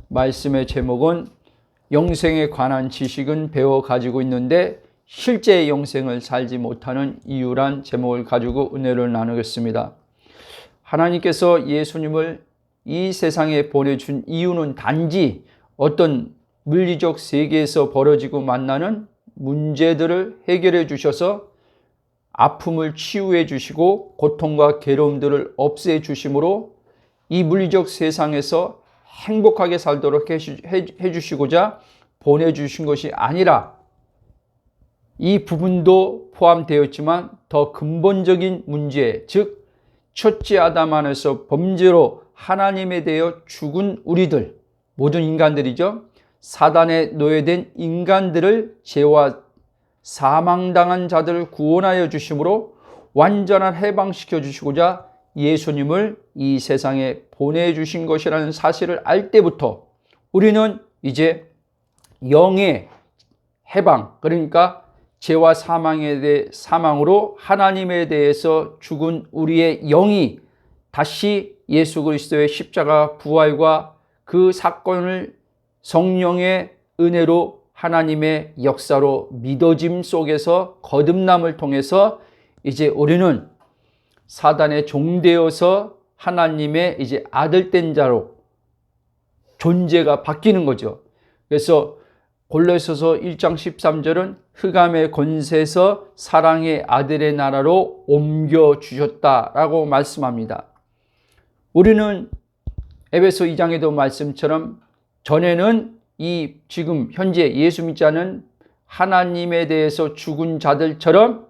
말씀의 제목은 영생에 관한 지식은 배워 가지고 있는데 실제의 영생을 살지 못하는 이유란 제목을 가지고 은혜를 나누겠습니다. 하나님께서 예수님을 이 세상에 보내준 이유는 단지 어떤 물리적 세계에서 벌어지고 만나는 문제들을 해결해 주셔서 아픔을 치유해 주시고 고통과 괴로움들을 없애 주심으로 이 물리적 세상에서 행복하게 살도록 해 주시고자 보내주신 것이 아니라 이 부분도 포함되었지만 더 근본적인 문제, 즉 첫째 아담 안에서 범죄로 하나님에 대하여 죽은 우리들, 모든 인간들이죠. 사단에 노예된 인간들을 죄와 사망당한 자들을 구원하여 주심으로 완전한 해방시켜 주시고자 예수님을 이 세상에 보내주신 것이라는 사실을 알 때부터 우리는 이제 영의 해방, 그러니까 죄와 사망으로 하나님에 대해서 죽은 우리의 영이 다시 예수 그리스도의 십자가 부활과 그 사건을 성령의 은혜로 하나님의 역사로 믿어짐 속에서 거듭남을 통해서 이제 우리는 사단의 종되어서 하나님의 이제 아들된 자로 존재가 바뀌는 거죠. 그래서 골로새서 1장 13절은 흑암의 권세에서 사랑의 아들의 나라로 옮겨주셨다라고 말씀합니다. 우리는 에베소 2장에도 말씀처럼 전에는 이 지금 현재 예수 믿지 않은 하나님에 대해서 죽은 자들처럼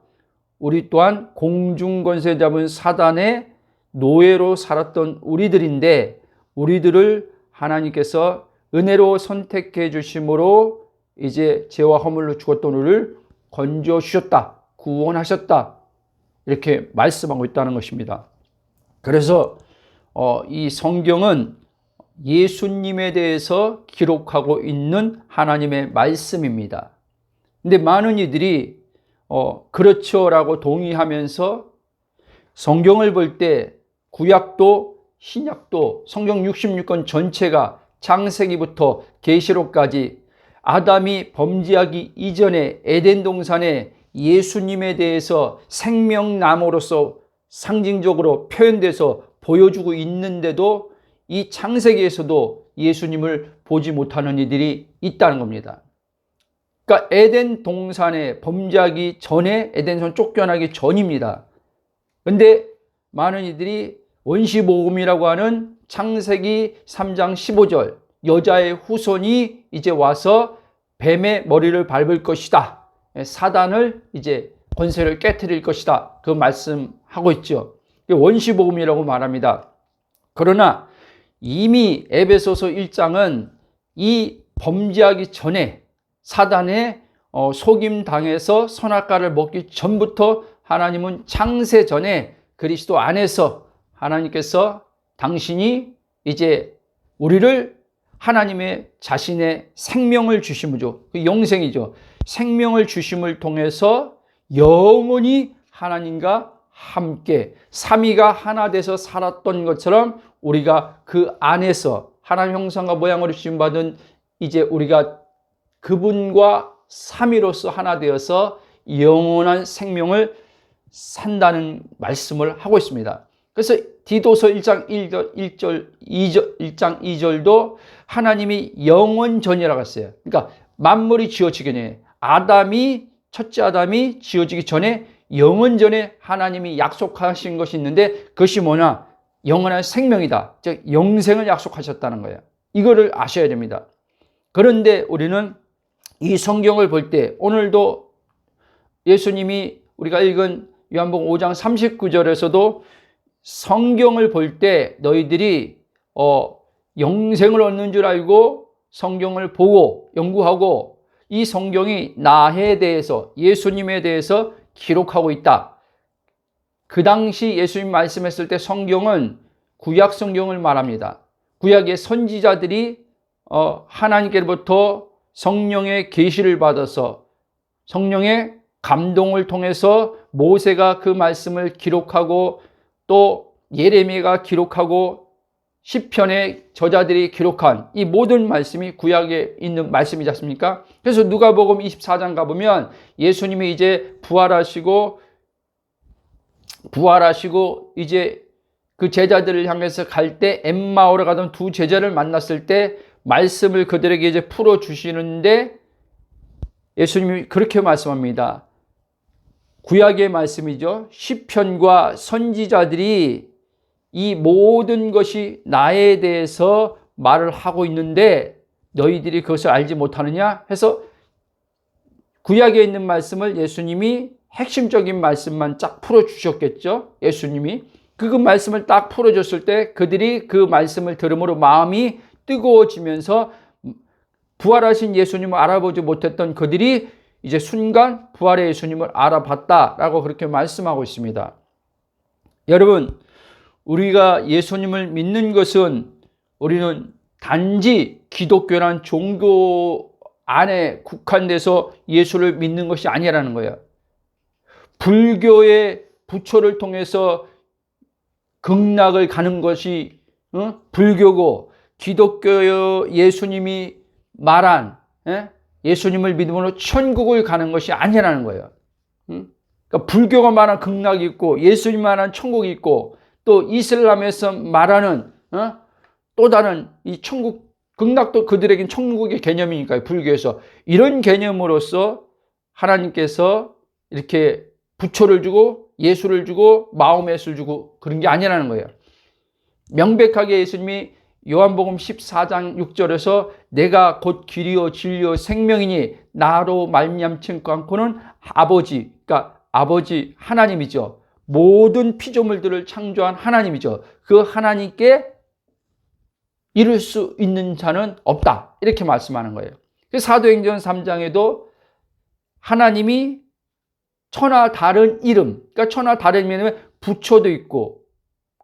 우리 또한 공중권세 잡은 사단의 노예로 살았던 우리들인데 우리들을 하나님께서 은혜로 선택해 주심으로 이제 죄와 허물로 죽었던 우리를 건져 주셨다, 구원하셨다, 이렇게 말씀하고 있다는 것입니다. 그래서 이 성경은 예수님에 대해서 기록하고 있는 하나님의 말씀입니다. 근데 많은 이들이 그렇죠 라고 동의하면서 성경을 볼 때 구약도 신약도 성경 66권 전체가 창세기부터 계시록까지 아담이 범죄하기 이전에 에덴 동산에 예수님에 대해서 생명나무로서 상징적으로 표현돼서 보여주고 있는데도 이 창세기에서도 예수님을 보지 못하는 이들이 있다는 겁니다. 그러니까 에덴 동산에 범죄하기 전에 에덴선 쫓겨나기 전입니다. 그런데 많은 이들이 원시복음이라고 하는 창세기 3장 15절 여자의 후손이 이제 와서 뱀의 머리를 밟을 것이다, 사단을 이제 권세를 깨트릴 것이다, 그 말씀하고 있죠. 원시복음이라고 말합니다. 그러나 이미 에베소서 1장은 이 범죄하기 전에 사단의 속임당해서 선악과를 먹기 전부터 하나님은 창세 전에 그리스도 안에서 하나님께서 당신이 이제 우리를 하나님의 자신의 생명을 주심으로, 그 영생이죠. 생명을 주심을 통해서 영원히 하나님과 함께 삼위가 하나 돼서 살았던 것처럼 우리가 그 안에서 하나님 형상과 모양으로 지음받은 이제 우리가 그분과 삼위로서 하나 되어서 영원한 생명을 산다는 말씀을 하고 있습니다. 그래서 디도서 1장 2절도 하나님이 영원전이라고 했어요. 그러니까 만물이 지어지기 전에 첫째 아담이 지어지기 전에 영원전에 하나님이 약속하신 것이 있는데 그것이 뭐냐? 영원한 생명이다. 즉 영생을 약속하셨다는 거예요. 이거를 아셔야 됩니다. 그런데 우리는 이 성경을 볼 때 오늘도 예수님이 우리가 읽은 요한복음 5장 39절에서도 성경을 볼 때 너희들이 영생을 얻는 줄 알고 성경을 보고 연구하고 이 성경이 나에 대해서 예수님에 대해서 기록하고 있다. 그 당시 예수님 말씀했을 때 성경은 구약 성경을 말합니다. 구약의 선지자들이 하나님께로부터 성령의 계시를 받아서 성령의 감동을 통해서 모세가 그 말씀을 기록하고 또 예레미야가 기록하고 시편의 저자들이 기록한 이 모든 말씀이 구약에 있는 말씀이지 않습니까? 그래서 누가복음 24장 가보면 예수님이 이제 부활하시고 이제 그 제자들을 향해서 갈 때 엠마오로 가던 두 제자를 만났을 때 말씀을 그들에게 이제 풀어주시는데 예수님이 그렇게 말씀합니다. 구약의 말씀이죠. 시편과 선지자들이 이 모든 것이 나에 대해서 말을 하고 있는데 너희들이 그것을 알지 못하느냐 해서 구약에 있는 말씀을 예수님이 핵심적인 말씀만 쫙 풀어주셨겠죠. 예수님이 그 말씀을 딱 풀어줬을 때 그들이 그 말씀을 들음으로 마음이 뜨거워지면서 부활하신 예수님을 알아보지 못했던 그들이 이제 순간 부활의 예수님을 알아봤다라고 그렇게 말씀하고 있습니다. 여러분, 우리가 예수님을 믿는 것은 우리는 단지 기독교란 종교 안에 국한돼서 예수를 믿는 것이 아니라는 거예요. 불교의 부처를 통해서 극락을 가는 것이 불교고, 기독교의 예수님이 말한 예수님을 믿음으로 천국을 가는 것이 아니라는 거예요. 그러니까 불교가 말한 극락이 있고 예수님 말한 천국이 있고 또 이슬람에서 말하는 또 다른 이 천국, 극락도 그들에겐 천국의 개념이니까요. 불교에서 이런 개념으로서 하나님께서 이렇게 부처를 주고 예수를 주고 마음의 예수를 주고 그런 게 아니라는 거예요. 명백하게 예수님이 요한복음 14장 6절에서 내가 곧 길이요 진리요 생명이니 나로 말미암지 않고는 아버지, 그러니까 아버지 하나님이죠. 모든 피조물들을 창조한 하나님이죠. 그 하나님께 이룰 수 있는 자는 없다. 이렇게 말씀하는 거예요. 사도행전 3장에도 하나님이 천하 다른 이름, 그러니까 천하 다른 이름에 부처도 있고,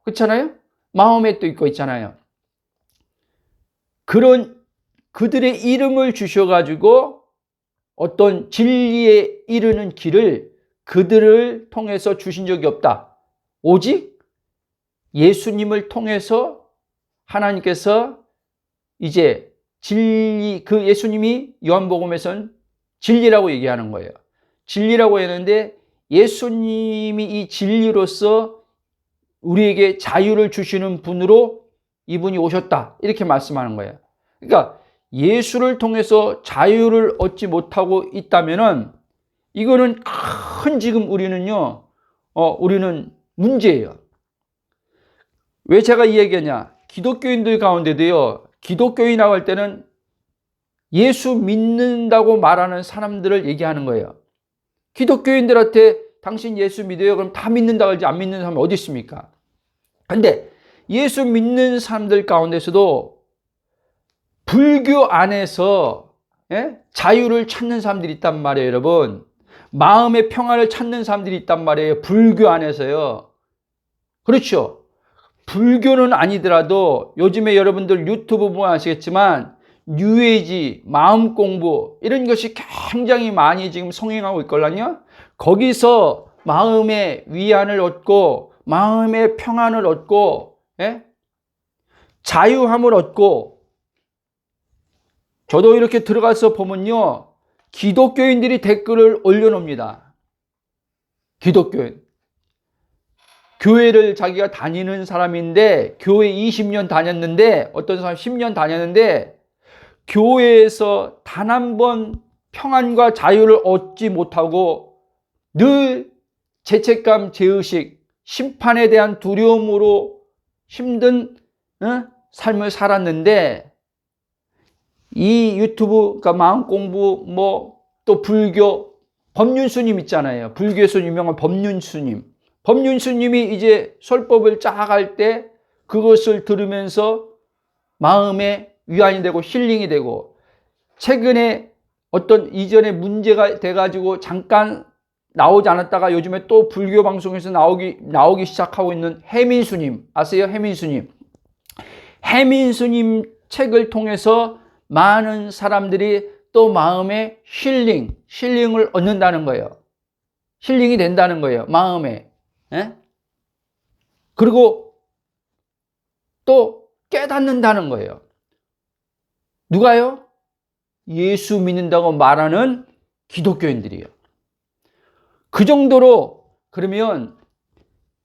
그렇잖아요? 마음에도 있고 있잖아요. 그런 그들의 이름을 주셔가지고 어떤 진리에 이르는 길을 그들을 통해서 주신 적이 없다. 오직 예수님을 통해서 하나님께서 이제 진리, 그 예수님이 요한복음에서는 진리라고 얘기하는 거예요. 진리라고 했는데 예수님이 이 진리로서 우리에게 자유를 주시는 분으로 이분이 오셨다. 이렇게 말씀하는 거예요. 그러니까 예수를 통해서 자유를 얻지 못하고 있다면은 이거는 큰 지금 우리는 문제예요. 왜 제가 이 얘기하냐? 기독교인들 가운데도요, 기독교인이라고 할 때는 예수 믿는다고 말하는 사람들을 얘기하는 거예요. 기독교인들한테 당신 예수 믿어요? 그럼 다 믿는다고 하지 안 믿는 사람이 어디 있습니까? 근데 예수 믿는 사람들 가운데서도 불교 안에서 자유를 찾는 사람들이 있단 말이에요, 여러분. 마음의 평안을 찾는 사람들이 있단 말이에요, 불교 안에서요. 그렇죠? 불교는 아니더라도 요즘에 여러분들 유튜브 보면 아시겠지만 뉴에이지, 마음 공부 이런 것이 굉장히 많이 지금 성행하고 있거든요. 거기서 마음의 위안을 얻고 마음의 평안을 얻고 자유함을 얻고, 저도 이렇게 들어가서 보면요, 기독교인들이 댓글을 올려놓습니다. 기독교인. 교회를 자기가 다니는 사람인데 교회 20년 다녔는데 어떤 사람 10년 다녔는데 교회에서 단 한 번 평안과 자유를 얻지 못하고 늘 죄책감, 죄의식, 심판에 대한 두려움으로 힘든 삶을 살았는데 이 유튜브, 그러니까 마음 공부, 또 불교, 법륜스님 있잖아요. 불교에서 유명한 법륜스님. 법륜스님이 이제 설법을 짜갈 때 그것을 들으면서 마음에 위안이 되고 힐링이 되고, 최근에 어떤 이전에 문제가 돼가지고 잠깐 나오지 않았다가 요즘에 또 불교 방송에서 나오기 시작하고 있는 해민스님 아세요? 해민스님. 해민스님 책을 통해서 많은 사람들이 또 마음에 힐링을 얻는다는 거예요. 힐링이 된다는 거예요, 마음에. 그리고 또 깨닫는다는 거예요. 누가요? 예수 믿는다고 말하는 기독교인들이요. 그 정도로 그러면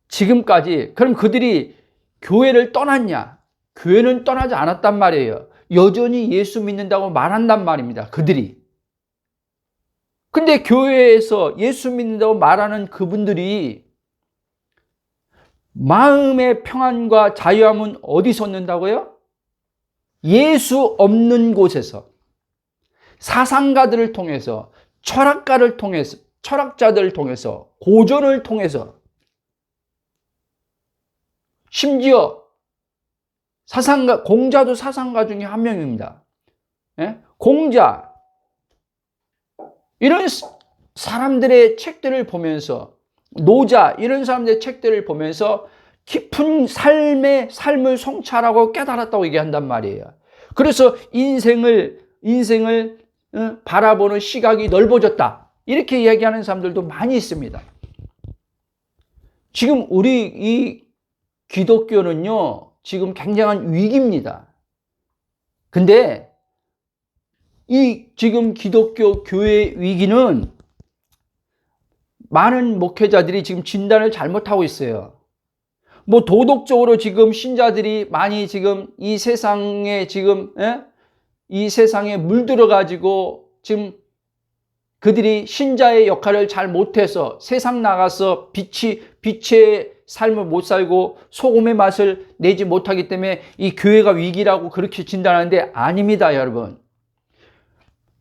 지금까지 그럼 그들이 교회를 떠났냐? 교회는 떠나지 않았단 말이에요. 여전히 예수 믿는다고 말한단 말입니다. 그들이. 근데 교회에서 예수 믿는다고 말하는 그분들이 마음의 평안과 자유함은 어디서 얻는다고요? 예수 없는 곳에서, 사상가들을 통해서, 철학가를 통해서, 철학자들을 통해서, 고전을 통해서, 심지어 사상가, 공자도 사상가 중에 한 명입니다. 예? 공자, 이런 사람들의 책들을 보면서, 노자, 이런 사람들의 책들을 보면서 깊은 삶을 성찰하고 깨달았다고 얘기한단 말이에요. 그래서 인생을 바라보는 시각이 넓어졌다, 이렇게 이야기하는 사람들도 많이 있습니다. 지금 우리 이 기독교는요, 지금 굉장한 위기입니다. 근데 이 지금 기독교 교회 위기는 많은 목회자들이 지금 진단을 잘못하고 있어요. 뭐 도덕적으로 지금 신자들이 많이 지금 이 세상에 이 세상에 물들어 가지고 지금 그들이 신자의 역할을 잘 못해서 세상 나가서 빛의 삶을 못 살고 소금의 맛을 내지 못하기 때문에 이 교회가 위기라고 그렇게 진단하는데 아닙니다, 여러분.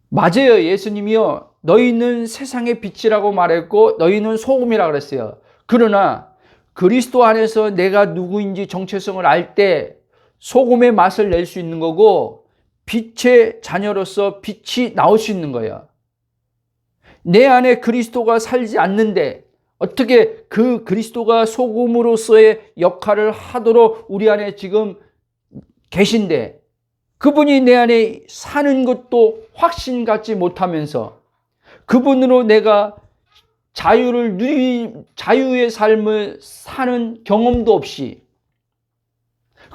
맞아요. 예수님이요, 너희는 세상의 빛이라고 말했고 너희는 소금이라고 그랬어요. 그러나 그리스도 안에서 내가 누구인지 정체성을 알 때 소금의 맛을 낼 수 있는 거고 빛의 자녀로서 빛이 나올 수 있는 거예요. 내 안에 그리스도가 살지 않는데 어떻게 그 그리스도가 소금으로서의 역할을 하도록 우리 안에 지금 계신데 그분이 내 안에 사는 것도 확신 갖지 못하면서 그분으로 내가 자유의 삶을 사는 경험도 없이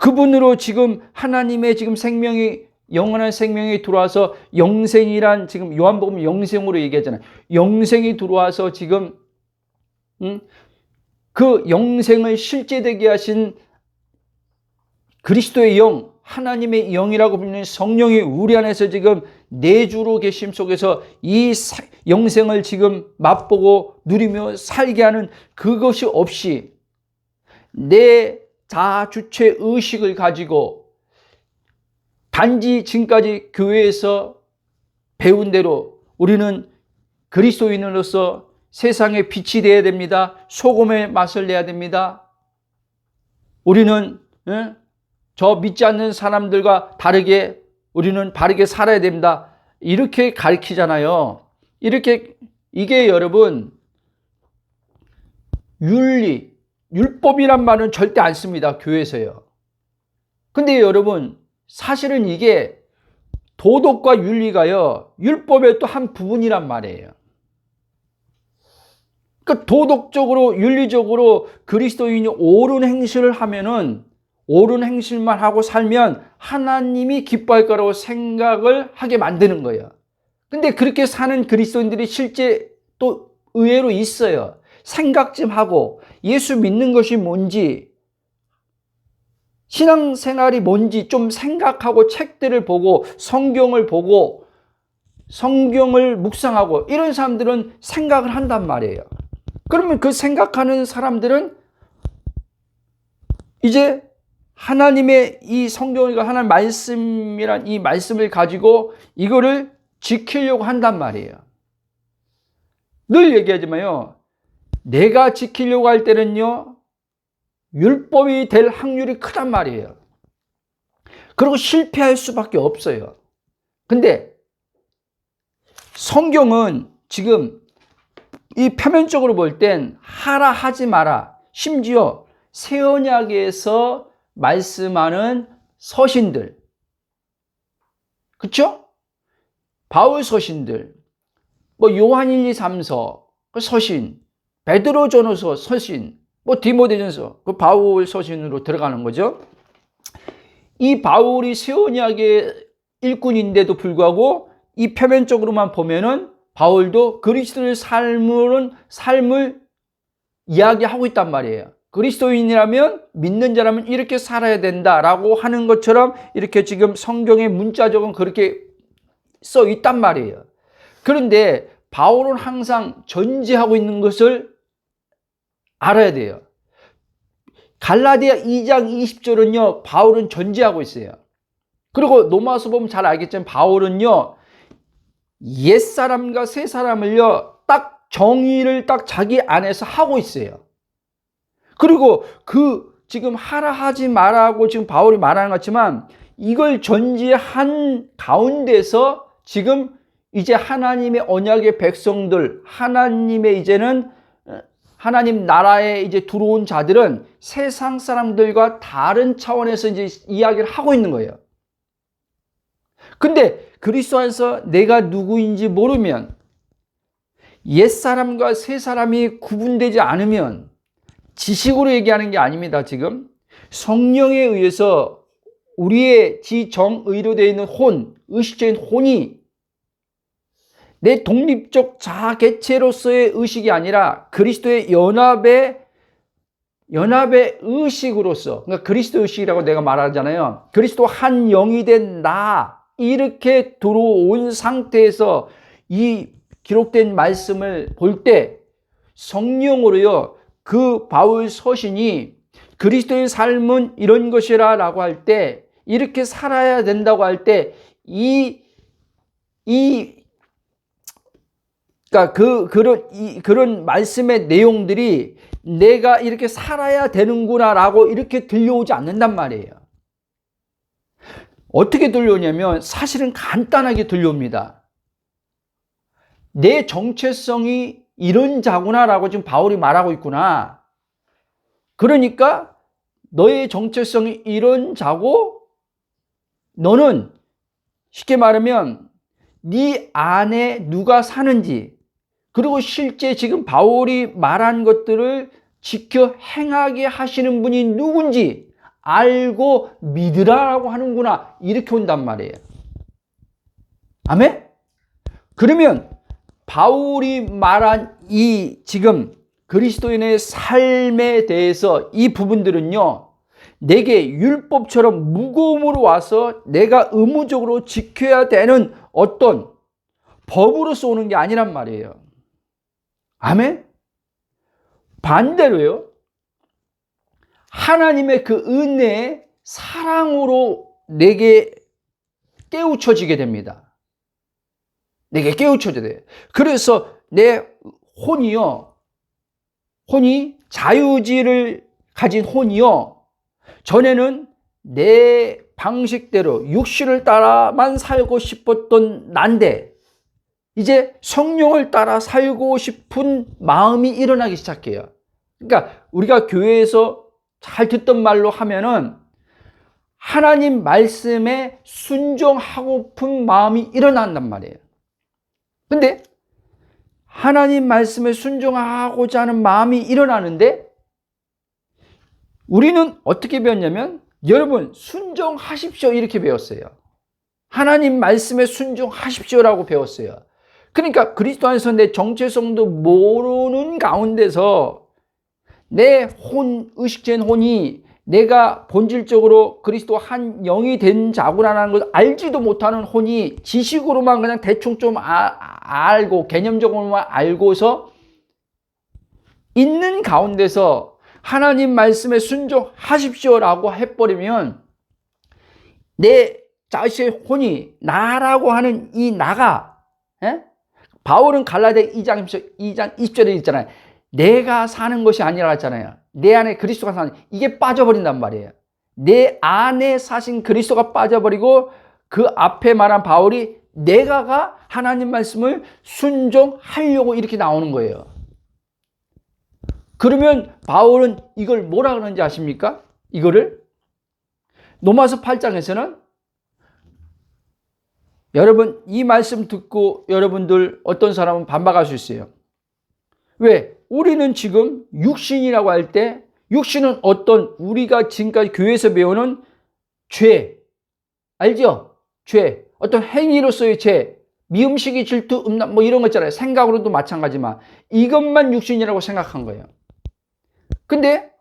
그분으로 지금 하나님의 지금 생명이, 영원한 생명이 들어와서 영생이란, 지금 요한복음 영생으로 얘기하잖아요. 영생이 들어와서 지금 그 영생을 실제되게 하신 그리스도의 영, 하나님의 영이라고 불리는 성령이 우리 안에서 지금 내주로 계심 속에서 이 영생을 지금 맛보고 누리며 살게 하는 그것이 없이 내 자주체 의식을 가지고 단지 지금까지 교회에서 배운 대로 우리는 그리스도인으로서 세상에 빛이 되어야 됩니다. 소금의 맛을 내야 됩니다. 우리는 저 믿지 않는 사람들과 다르게 우리는 바르게 살아야 됩니다. 이렇게 가르치잖아요. 이게 여러분 율법이란 말은 절대 안 씁니다. 교회에서요. 근데 여러분 사실은 이게 도덕과 윤리가요, 율법의 또 한 부분이란 말이에요. 그러니까 도덕적으로 윤리적으로 그리스도인이 옳은 행실을 하면은, 옳은 행실만 하고 살면 하나님이 기뻐할 거라고 생각을 하게 만드는 거예요. 근데 그렇게 사는 그리스도인들이 실제 또 의외로 있어요. 생각 좀 하고 예수 믿는 것이 뭔지, 신앙생활이 뭔지 좀 생각하고 책들을 보고 성경을 보고 성경을 묵상하고 이런 사람들은 생각을 한단 말이에요. 그러면 그 생각하는 사람들은 이제 하나님의 이 성경을, 하나님 말씀이란 이 말씀을 가지고 이거를 지키려고 한단 말이에요. 늘 얘기하지만요, 내가 지키려고 할 때는요, 율법이 될 확률이 크단 말이에요. 그리고 실패할 수밖에 없어요. 근데 성경은 지금 이 표면적으로 볼 땐 하라 하지 마라, 심지어 새 언약에서 말씀하는 서신들, 그렇죠? 바울 서신들, 뭐 요한 1, 2, 3서 그 서신, 베드로전서 서신, 뭐 디모데전서, 그 바울 서신으로 들어가는 거죠. 이 바울이 새 언약의 일꾼인데도 불구하고 이 표면적으로만 보면은 바울도 그리스도의 삶을 이야기하고 있단 말이에요. 그리스도인이라면, 믿는 자라면 이렇게 살아야 된다라고 하는 것처럼 이렇게 지금 성경의 문자적은 그렇게 써 있단 말이에요. 그런데 바울은 항상 전제하고 있는 것을 알아야 돼요. 갈라디아 2장 20절은요, 바울은 전제하고 있어요. 그리고 로마서 보면 잘 알겠지만 바울은요, 옛사람과 새사람을요, 딱 정의를 딱 자기 안에서 하고 있어요. 그리고 지금 하라 하지 말라고 지금 바울이 말하는 것 같지만 이걸 전제한 가운데서 지금 이제 하나님의 언약의 백성들, 하나님의 이제는 하나님 나라에 이제 들어온 자들은 세상 사람들과 다른 차원에서 이제 이야기를 하고 있는 거예요. 근데 그리스도 안에서 내가 누구인지 모르면, 옛사람과 새사람이 구분되지 않으면, 지식으로 얘기하는 게 아닙니다. 지금 성령에 의해서 우리의 지정의로 되어 있는 의식적인 혼이 내 독립적 자아 개체로서의 의식이 아니라 그리스도의 연합의 의식으로서, 그러니까 그리스도 의식이라고 내가 말하잖아요. 그리스도 한 영이 된 나, 이렇게 들어온 상태에서 이 기록된 말씀을 볼 때 성령으로요, 그 바울 서신이 그리스도의 삶은 이런 것이라 라고 할 때, 이렇게 살아야 된다고 할 때, 그러니까 그런 말씀의 내용들이 내가 이렇게 살아야 되는구나 라고 이렇게 들려오지 않는단 말이에요. 어떻게 들려오냐면 사실은 간단하게 들려옵니다. 내 정체성이 이런 자구나 라고 지금 바울이 말하고 있구나. 그러니까 너의 정체성이 이런 자고, 너는 쉽게 말하면 네 안에 누가 사는지, 그리고 실제 지금 바울이 말한 것들을 지켜 행하게 하시는 분이 누군지 알고 믿으라라고 하는구나, 이렇게 온단 말이에요. 아멘? 그러면 바울이 말한 이 지금 그리스도인의 삶에 대해서 이 부분들은요, 내게 율법처럼 무거움으로 와서 내가 의무적으로 지켜야 되는 어떤 법으로서 오는 게 아니란 말이에요. 아멘? 반대로요, 하나님의 그 은혜의 사랑으로 내게 깨우쳐지게 됩니다. 내게 깨우쳐져야 돼요. 그래서 내 혼이 자유의지를 가진 혼이요, 전에는 내 방식대로 육신을 따라만 살고 싶었던 난데 이제 성령을 따라 살고 싶은 마음이 일어나기 시작해요. 그러니까 우리가 교회에서 잘 듣던 말로 하면은 하나님 말씀에 순종하고픈 마음이 일어난단 말이에요. 근데 하나님 말씀에 순종하고자 하는 마음이 일어나는데 우리는 어떻게 배웠냐면, 여러분 순종하십시오 이렇게 배웠어요. 하나님 말씀에 순종하십시오라고 배웠어요. 그러니까 그리스도 안에서 내 정체성도 모르는 가운데서 내 의식된 혼이 내가 본질적으로 그리스도 한 영이 된 자구나라는 것을 알지도 못하는 혼이 지식으로만 그냥 대충 좀 알고 개념적으로만 알고서 있는 가운데서 하나님 말씀에 순종하십시오라고 해버리면 내 자신의 혼이 나라고 하는 이 나가, 바울은 갈라디아 2장 20절에 있잖아요. 내가 사는 것이 아니라 했잖아요. 내 안에 그리스도가 사는, 이게 빠져버린단 말이에요. 내 안에 사신 그리스도가 빠져버리고 그 앞에 말한 바울이 내가가 하나님 말씀을 순종하려고 이렇게 나오는 거예요. 그러면 바울은 이걸 뭐라 그러는지 아십니까? 이거를 로마서 8장에서는, 여러분 이 말씀 듣고 여러분들 어떤 사람은 반박할 수 있어요. 왜? 우리는 지금 육신이라고 할 때, 육신은 어떤 우리가 지금까지 교회에서 배우는 죄. 알죠? 죄. 어떤 행위로서의 죄. 미음식이 질투, 음란, 뭐 이런 거 있잖아요. 생각으로도 마찬가지지만 이것만 육신이라고 생각한 거예요. 근데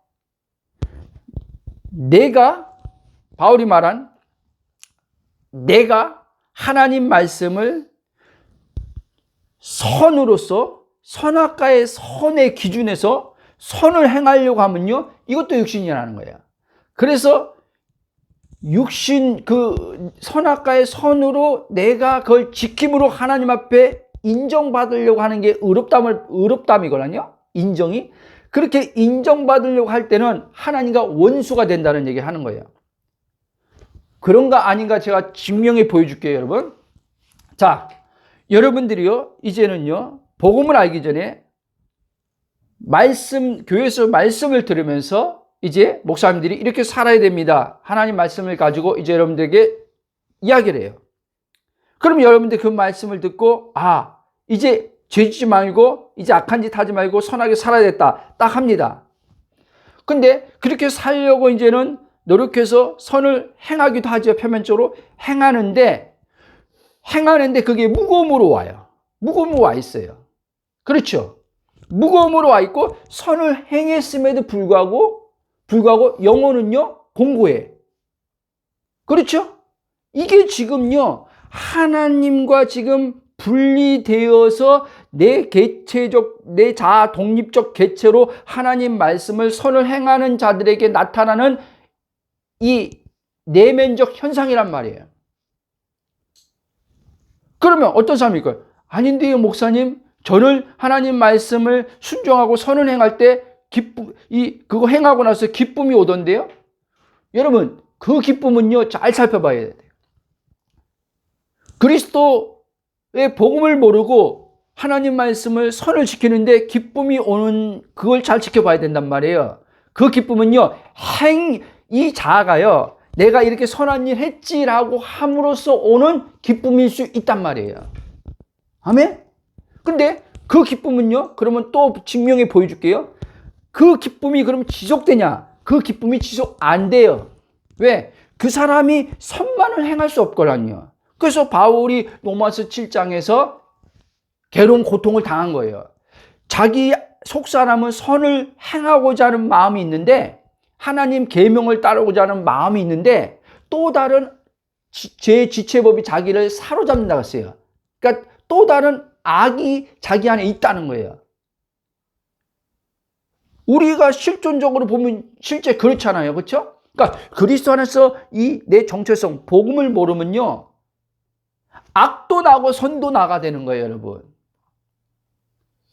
바울이 말한 내가 하나님 말씀을 선으로서 선악과의 선의 기준에서 선을 행하려고 하면요, 이것도 육신이라는 거예요. 그래서 육신 선악과의 선으로 내가 그걸 지킴으로 하나님 앞에 인정받으려고 하는 게 의롭담이거든요. 인정이. 그렇게 인정받으려고 할 때는 하나님과 원수가 된다는 얘기를 하는 거예요. 그런가 아닌가 제가 증명해 보여줄게요, 여러분. 자, 여러분들이요, 이제는요, 복음을 알기 전에 교회에서 말씀을 들으면서 이제 목사님들이 이렇게 살아야 됩니다. 하나님 말씀을 가지고 이제 여러분들에게 이야기를 해요. 그럼 여러분들 그 말씀을 듣고, 이제 죄짓지 말고, 이제 악한 짓 하지 말고 선하게 살아야겠다. 딱 합니다. 근데 그렇게 살려고 이제는 노력해서 선을 행하기도 하죠. 표면적으로 행하는데 그게 무거움으로 와요. 무거움으로 와 있어요. 그렇죠? 무거움으로 와 있고 선을 행했음에도 불구하고 영혼은요, 공고해. 그렇죠? 이게 지금요, 하나님과 지금 분리되어서 내 자아 독립적 개체로 하나님 말씀을 선을 행하는 자들에게 나타나는 이 내면적 현상이란 말이에요. 그러면 어떤 사람일까요? 아닌데요, 목사님. 저는 하나님 말씀을 순종하고 선을 행할 때 그거 행하고 나서 기쁨이 오던데요? 여러분, 그 기쁨은요, 잘 살펴봐야 돼요. 그리스도의 복음을 모르고 하나님 말씀을 선을 지키는데 기쁨이 오는, 그걸 잘 지켜봐야 된단 말이에요. 그 기쁨은요, 이 자아가요, 내가 이렇게 선한 일 했지라고 함으로써 오는 기쁨일 수 있단 말이에요. 아멘? 근데 그 기쁨은요, 그러면 또 증명해 보여줄게요. 그 기쁨이 그럼 지속되냐? 그 기쁨이 지속 안 돼요. 왜? 그 사람이 선만을 행할 수 없거든요. 그래서 바울이 로마서 7장에서 괴로운 고통을 당한 거예요. 자기 속사람은 선을 행하고자 하는 마음이 있는데, 하나님 계명을 따르고자 하는 마음이 있는데, 또 다른 제 지체법이 자기를 사로잡는다고 했어요. 그러니까 또 다른 악이 자기 안에 있다는 거예요. 우리가 실존적으로 보면 실제 그렇잖아요. 그렇죠? 그러니까 그리스도 안에서 이 내 정체성, 복음을 모르면요, 악도 나고 선도 나가 되는 거예요, 여러분.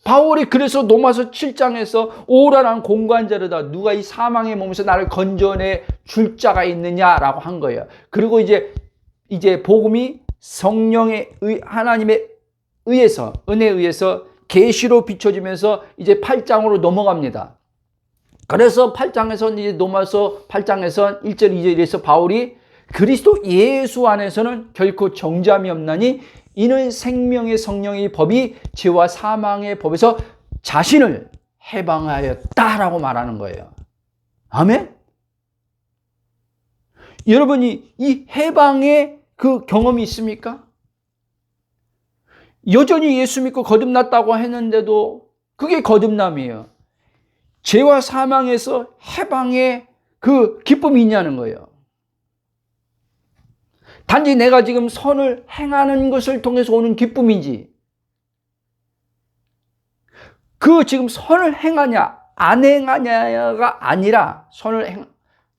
바울이 그래서 로마서 7장에서 오라란 공고한 자르다, 누가 이 사망의 몸에서 나를 건져내 줄 자가 있느냐라고 한 거예요. 그리고 이제 복음이 성령의 하나님의 은혜에 의해서 계시로 비춰지면서 이제 8장으로 넘어갑니다. 그래서 8장에서 이제 로마서 8장에서 1절 2절 이래서 바울이 그리스도 예수 안에서는 결코 정죄함이 없나니 이는 생명의 성령의 법이 죄와 사망의 법에서 자신을 해방하였다라고 말하는 거예요. 아멘? 여러분이 이 해방의 그 경험이 있습니까? 여전히 예수 믿고 거듭났다고 했는데도 그게 거듭남이에요. 죄와 사망에서 해방의 그 기쁨이 있냐는 거예요. 단지 내가 지금 선을 행하는 것을 통해서 오는 기쁨인지, 그 지금 선을 행하냐 안 행하냐가 아니라,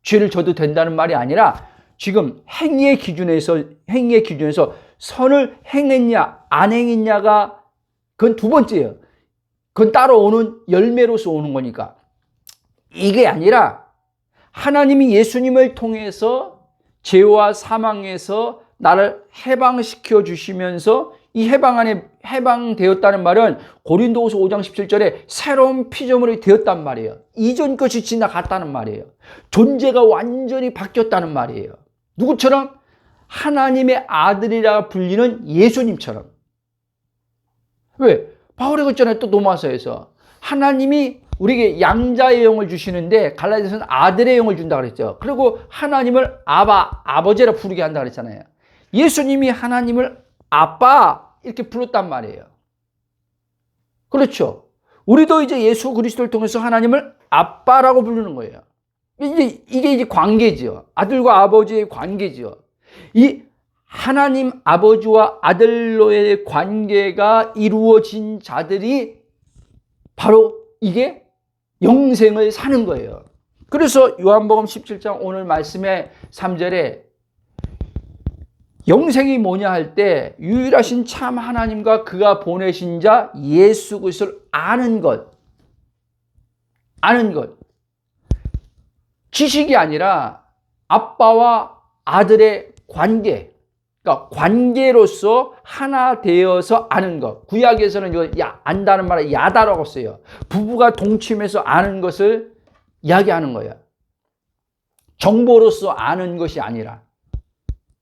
죄를 져도 된다는 말이 아니라 지금 행위의 기준에서 선을 행했냐 안 행했냐가 그건 두 번째예요. 그건 따로 오는 열매로서 오는 거니까. 이게 아니라 하나님이 예수님을 통해서 죄와 사망에서 나를 해방시켜 주시면서 이 해방되었다는 말은 고린도후서 5장 17절에 새로운 피조물이 되었단 말이에요. 이전 것이 지나갔다는 말이에요. 존재가 완전히 바뀌었다는 말이에요. 누구처럼? 하나님의 아들이라 불리는 예수님처럼. 왜? 바울이 그랬잖아요. 또 로마서에서 하나님이 우리에게 양자의 영을 주시는데 갈라디아서는 아들의 영을 준다 그랬죠. 그리고 하나님을 아버지라 부르게 한다 그랬잖아요. 예수님이 하나님을 아빠 이렇게 불렀단 말이에요. 그렇죠. 우리도 이제 예수 그리스도를 통해서 하나님을 아빠라고 부르는 거예요. 이게 이제 관계죠. 아들과 아버지의 관계죠. 이 하나님 아버지와 아들로의 관계가 이루어진 자들이 바로 이게 영생을 사는 거예요. 그래서 요한복음 17장 오늘 말씀의 3절에 영생이 뭐냐 할 때 유일하신 참 하나님과 그가 보내신 자 예수 그리스도를 아는 것. 지식이 아니라 아빠와 아들의 관계. 그러니까 관계로서 하나 되어서 아는 것. 구약에서는 안다는 말을 야다라고 써요. 부부가 동침해서 아는 것을 이야기하는 거예요. 정보로서 아는 것이 아니라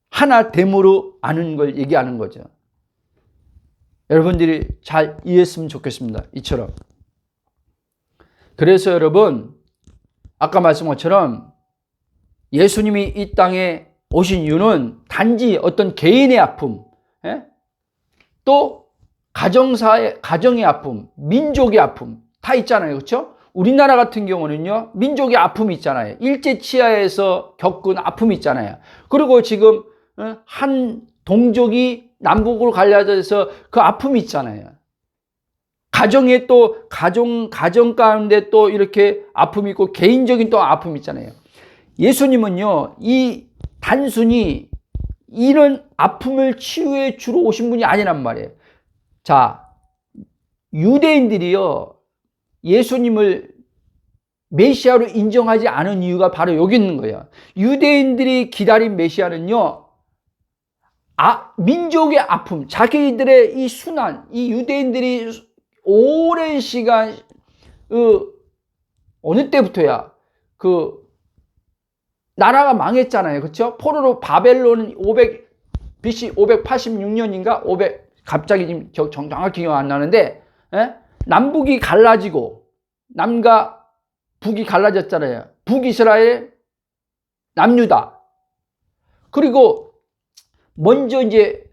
하나 됨으로 아는 걸 얘기하는 거죠. 여러분들이 잘 이해했으면 좋겠습니다. 이처럼. 그래서 여러분, 아까 말씀한 것처럼 예수님이 이 땅에 오신 이유는 단지 어떤 개인의 아픔, 또 가정의 아픔, 민족의 아픔 다 있잖아요. 그렇죠? 우리나라 같은 경우는요, 민족의 아픔이 있잖아요. 일제치하에서 겪은 아픔이 있잖아요. 그리고 지금 한 동족이 남북으로 갈라져서 그 아픔이 있잖아요. 가정에 또 가정 가운데 또 이렇게 아픔이 있고 개인적인 또 아픔이 있잖아요. 예수님은요, 이 단순히 이런 아픔을 치유해 주러 오신 분이 아니란 말이에요. 자, 유대인들이요, 예수님을 메시아로 인정하지 않은 이유가 바로 여기 있는 거예요. 유대인들이 기다린 메시아는요, 민족의 아픔, 자기들의 이 순환, 이 유대인들이 오랜 시간, 어느 때부터야, 나라가 망했잖아요. 그렇죠? 바벨론은 BC 586년인가? 갑자기 지금 정확히 기억 안 나는데, 남북이 갈라지고, 남과 북이 갈라졌잖아요. 북이스라엘, 남유다. 그리고 먼저 이제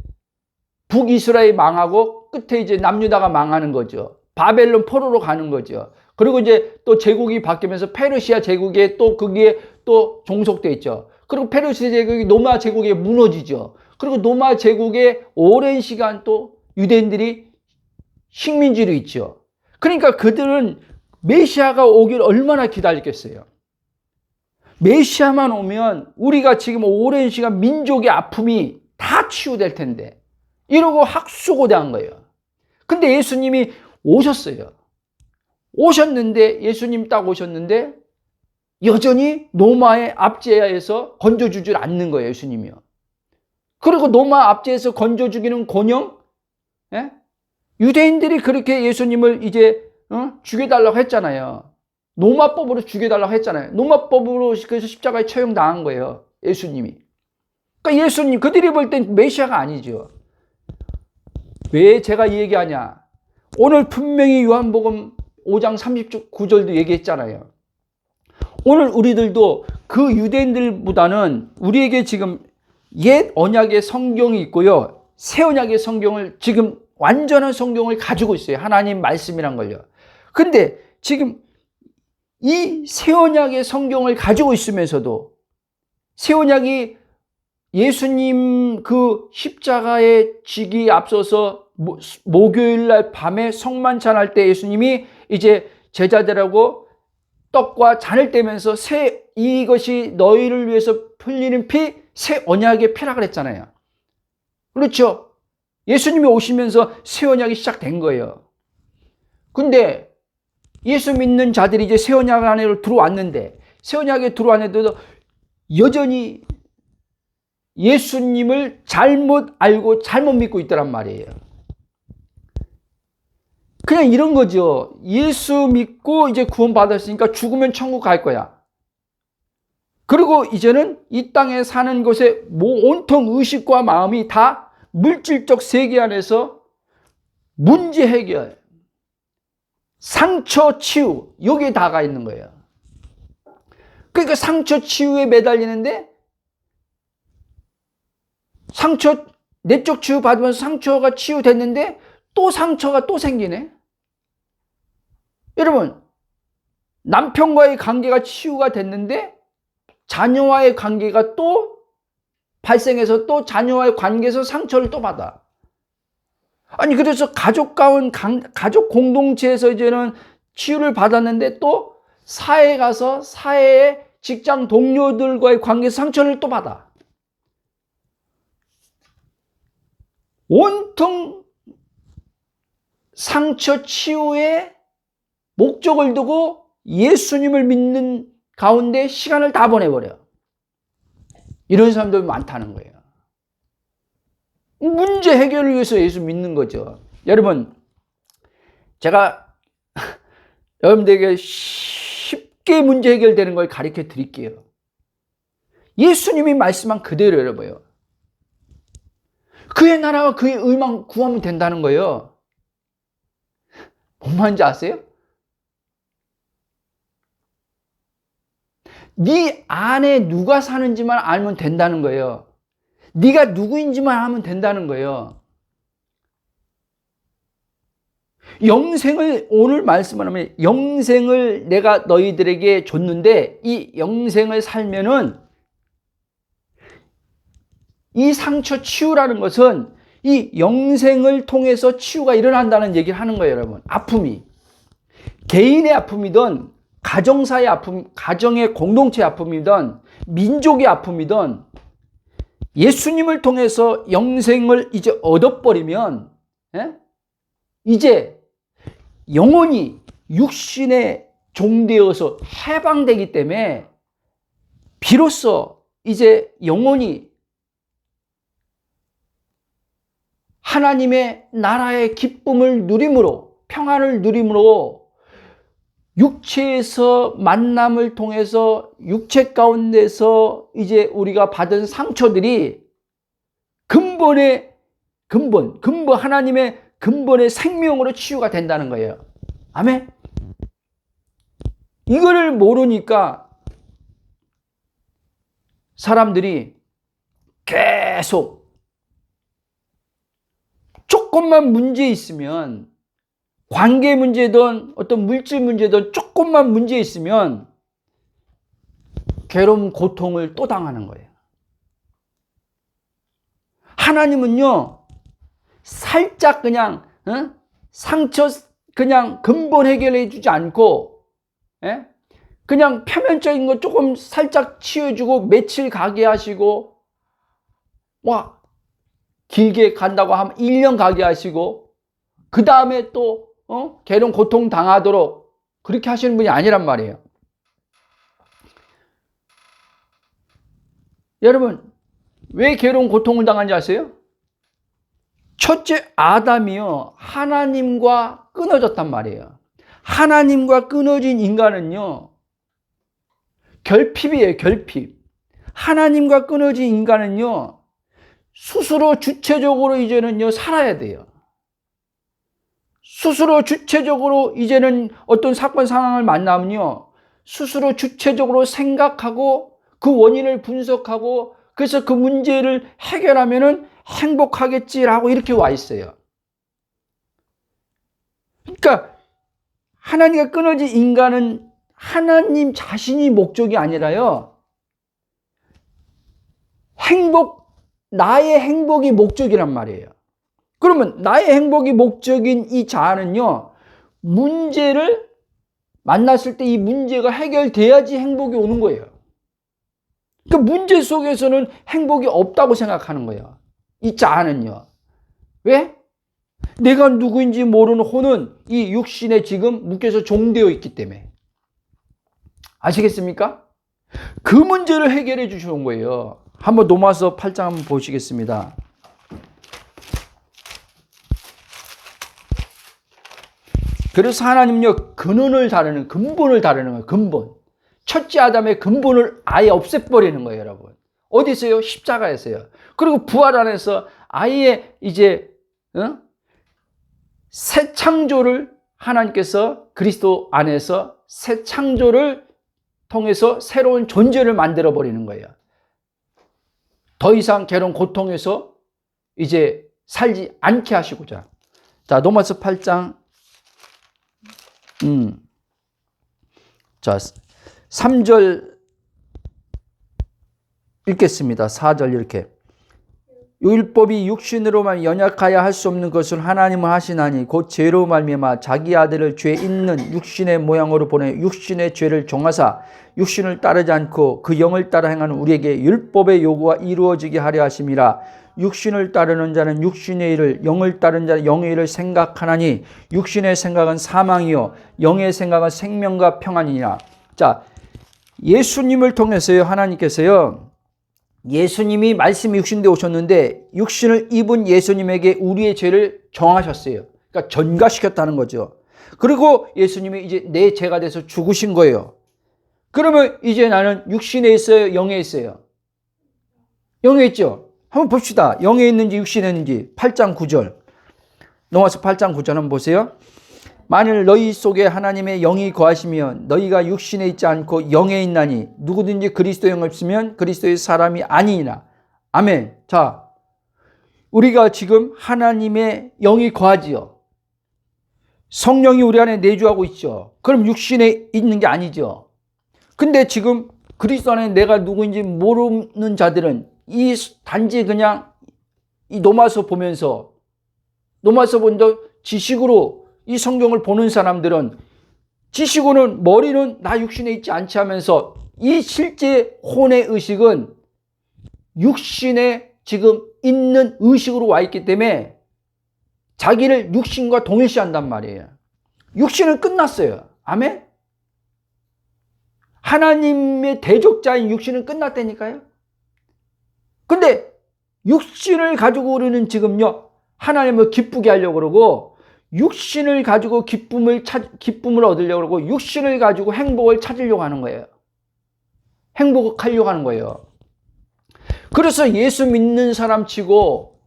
북이스라엘 망하고 끝에 이제 남유다가 망하는 거죠. 바벨론 포로로 가는 거죠. 그리고 이제 또 제국이 바뀌면서 페르시아 제국에 또 거기에 또 종속돼 있죠. 그리고 페르시아 제국이 로마 제국에 무너지죠. 그리고 로마 제국에 오랜 시간 또 유대인들이 식민지로 있죠. 그러니까 그들은 메시아가 오길 얼마나 기다렸겠어요. 메시아만 오면 우리가 지금 오랜 시간 민족의 아픔이 다 치유될 텐데 이러고 학수고대한 거예요. 근데 예수님이 오셨어요. 예수님 딱 오셨는데 여전히 로마의 압제하에서 건져주질 않는 거예요. 예수님이요. 그리고 로마 압제에서 건져주기는 권영, 유대인들이 그렇게 예수님을 이제 죽여달라고 했잖아요. 로마법으로 죽여달라고 했잖아요. 로마법으로 그래서 십자가에 처형당한 거예요. 예수님이. 그러니까 예수님, 그들이 볼 땐 메시아가 아니죠. 왜 제가 이 얘기하냐? 오늘 분명히 요한복음 5장 39절도 얘기했잖아요. 오늘 우리들도 그 유대인들보다는 우리에게 지금 옛 언약의 성경이 있고요. 새 언약의 성경을 지금 완전한 성경을 가지고 있어요. 하나님 말씀이란 걸요. 근데 지금 이 새 언약의 성경을 가지고 있으면서도 새 언약이 예수님 그 십자가에 지기 앞서서 목요일 날 밤에 성만찬할 때 예수님이 이제 제자들하고 떡과 잔을 떼면서 이것이 너희를 위해서 흘리는 피, 새 언약의 피라 그랬잖아요. 그렇죠? 예수님이 오시면서 새 언약이 시작된 거예요. 근데 예수 믿는 자들이 이제 새 언약 안으로 들어왔는데, 새 언약에 들어왔는데도 여전히 예수님을 잘못 알고 잘못 믿고 있더란 말이에요. 그냥 이런 거죠. 예수 믿고 이제 구원받았으니까 죽으면 천국 갈 거야. 그리고 이제는 이 땅에 사는 것에 온통 의식과 마음이 다 물질적 세계 안에서 문제 해결. 상처 치유, 여기에 다가 있는 거예요. 그러니까 상처 치유에 매달리는데 상처, 내적 치유 받으면서 상처가 치유됐는데 또 상처가 또 생기네. 여러분, 남편과의 관계가 치유가 됐는데 자녀와의 관계가 또 발생해서 또 자녀와의 관계에서 상처를 또 받아. 아니, 그래서 가족 공동체에서 이제는 치유를 받았는데 또 사회에 가서 사회의 직장 동료들과의 관계에서 상처를 또 받아. 온통 상처 치유의 목적을 두고 예수님을 믿는 가운데 시간을 다 보내버려. 이런 사람들이 많다는 거예요. 문제 해결을 위해서 예수 믿는 거죠. 여러분, 제가 여러분들에게 쉽게 문제 해결되는 걸 가르쳐 드릴게요. 예수님이 말씀한 그대로 여러분요. 그의 나라와 그의 의만 구하면 된다는 거예요. 뭔 말인지 아세요? 네 안에 누가 사는지만 알면 된다는 거예요. 네가 누구인지만 하면 된다는 거예요. 영생을, 오늘 말씀을 하면 영생을 내가 너희들에게 줬는데 이 영생을 살면은 이 상처 치유라는 것은 이 영생을 통해서 치유가 일어난다는 얘기를 하는 거예요, 여러분. 아픔이. 개인의 아픔이든 가정사의 아픔, 가정의 공동체의 아픔이든 민족의 아픔이든 예수님을 통해서 영생을 이제 얻어버리면 이제 영혼이 육신의 종되어서 해방되기 때문에 비로소 이제 영혼이 하나님의 나라의 기쁨을 누림으로, 평안을 누림으로 육체에서 만남을 통해서 육체 가운데서 이제 우리가 받은 상처들이 근본, 하나님의 근본의 생명으로 치유가 된다는 거예요. 아멘? 이거를 모르니까 사람들이 계속 조금만 문제 있으면, 관계 문제든 어떤 물질 문제든 조금만 문제 있으면 괴로움, 고통을 또 당하는 거예요. 하나님은요, 살짝 그냥 상처 그냥 근본 해결해 주지 않고 그냥 표면적인 거 조금 살짝 치워주고 며칠 가게 하시고 와 길게 간다고 하면 1년 가게 하시고 그 다음에 또 괴로운 고통 당하도록 그렇게 하시는 분이 아니란 말이에요. 여러분, 왜 괴로운 고통을 당한지 아세요? 첫째, 아담이요, 하나님과 끊어졌단 말이에요. 하나님과 끊어진 인간은요, 결핍이에요, 결핍. 하나님과 끊어진 인간은요, 스스로 주체적으로 이제는요, 살아야 돼요. 스스로 주체적으로 이제는 어떤 사건 상황을 만나면요, 스스로 주체적으로 생각하고 그 원인을 분석하고 그래서 그 문제를 해결하면은 행복하겠지라고 이렇게 와 있어요. 그러니까 하나님과 끊어진 인간은 하나님 자신이 목적이 아니라요, 나의 행복이 목적이란 말이에요. 그러면 나의 행복이 목적인 이 자아는요, 문제를 만났을 때 이 문제가 해결돼야지 행복이 오는 거예요. 그 문제 속에서는 행복이 없다고 생각하는 거예요. 이 자아는요. 왜? 내가 누구인지 모르는 혼은 이 육신에 지금 묶여서 종되어 있기 때문에. 아시겠습니까? 그 문제를 해결해 주시는 거예요. 한번 로마서 8장 한번 보시겠습니다. 그래서 하나님요, 근원을 다루는, 근본을 다루는 거예요. 근본. 첫째 아담의 근본을 아예 없애버리는 거예요, 여러분. 어디 있어요? 십자가에서요. 그리고 부활 안에서 아예 이제 새 창조를 하나님께서 그리스도 안에서 새 창조를 통해서 새로운 존재를 만들어 버리는 거예요. 더 이상 괴로운 고통에서 이제 살지 않게 하시고자. 자, 로마서 8장 자, 3절 읽겠습니다. 4절 이렇게. 율법이 육신으로만 연약하여 할 수 없는 것을 하나님은 하시나니 곧 죄로 말미암아 자기 아들을 죄 있는 육신의 모양으로 보내 육신의 죄를 정하사 육신을 따르지 않고 그 영을 따라 행하는 우리에게 율법의 요구가 이루어지게 하려 하심이라. 육신을 따르는 자는 육신의 일을, 영을 따르는 자는 영의 일을 생각하나니 육신의 생각은 사망이요 영의 생각은 생명과 평안이니라. 자, 예수님을 통해서요, 하나님께서요, 예수님이 말씀이 육신되어 오셨는데 육신을 입은 예수님에게 우리의 죄를 정하셨어요. 그러니까 전가시켰다는 거죠. 그리고 예수님이 이제 내 죄가 돼서 죽으신 거예요. 그러면 이제 나는 육신에 있어요, 영에 있어요? 영에 있죠. 한번 봅시다. 영에 있는지 육신에 있는지. 8장 9절. 로마서 8장 9절 한번 보세요. 만일 너희 속에 하나님의 영이 거하시면 너희가 육신에 있지 않고 영에 있나니 누구든지 그리스도의 영이 없으면 그리스도의 사람이 아니니라. 아멘. 자, 우리가 지금 하나님의 영이 거하지요. 성령이 우리 안에 내주하고 있죠. 그럼 육신에 있는 게 아니죠. 근데 지금 그리스도 안에 내가 누구인지 모르는 자들은 이 단지 그냥 이 로마서 보면서 로마서 본다 지식으로 이 성경을 보는 사람들은 지식으로는 머리는 나 육신에 있지 않지 하면서 이 실제 혼의 의식은 육신에 지금 있는 의식으로 와 있기 때문에 자기를 육신과 동일시한단 말이에요. 육신은 끝났어요. 아멘? 하나님의 대적자인 육신은 끝났다니까요. 근데 육신을 가지고 우리는 지금요, 하나님을 기쁘게 하려고 그러고 육신을 가지고 기쁨을 얻으려고 그러고 육신을 가지고 행복을 찾으려고 하는 거예요. 행복하려고 하는 거예요. 그래서 예수 믿는 사람 치고,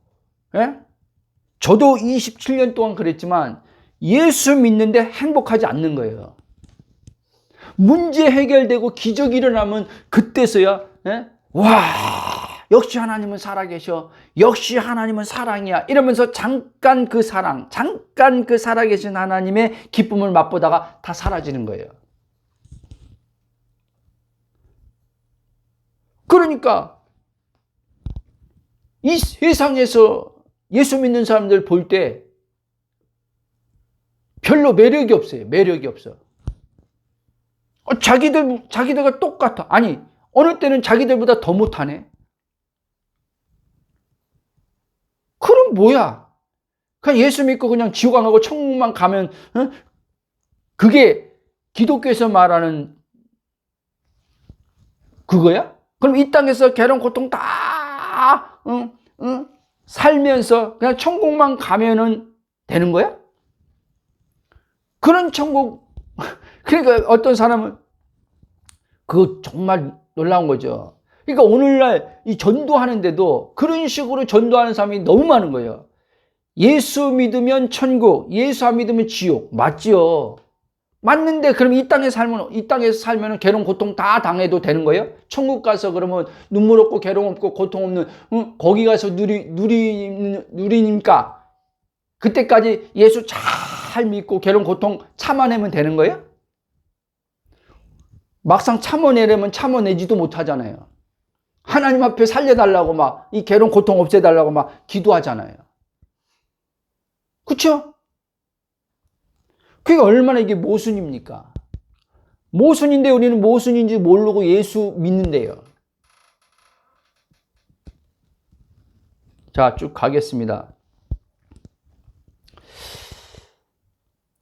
저도 27년 동안 그랬지만 예수 믿는데 행복하지 않는 거예요. 문제 해결되고 기적이 일어나면 그때서야 와, 역시 하나님은 살아계셔. 역시 하나님은 사랑이야. 이러면서 잠깐 그 살아계신 하나님의 기쁨을 맛보다가 다 사라지는 거예요. 그러니까 이 세상에서 예수 믿는 사람들 볼 때 별로 매력이 없어요. 매력이 없어. 자기들과 똑같아. 아니, 어느 때는 자기들보다 더 못하네. 그럼 뭐야? 그냥 예수 믿고 그냥 지옥 안 가고 천국만 가면, 그게 기독교에서 말하는 그거야? 그럼 이 땅에서 괴로운 고통 다 살면서 그냥 천국만 가면은 되는 거야? 그런 천국. 그러니까 어떤 사람은 그거 정말 놀라운 거죠. 그러니까 오늘날 이 전도하는데도 그런 식으로 전도하는 사람이 너무 많은 거예요. 예수 믿으면 천국, 예수 안 믿으면 지옥. 맞지요? 맞는데 그럼 이 땅에서 살면 괴로운 고통 다 당해도 되는 거예요? 천국 가서 그러면 눈물 없고 괴로움 없고 고통 없는, 거기 가서 누리니까 그때까지 예수 잘 믿고 괴로운 고통 참아내면 되는 거예요? 막상 참아내려면 참아내지도 못하잖아요. 하나님 앞에 살려달라고 막 이 괴로운 고통 없애달라고 막 기도하잖아요. 그렇죠? 그게 얼마나 이게 모순입니까? 모순인데 우리는 모순인지 모르고 예수 믿는데요. 자, 쭉 가겠습니다.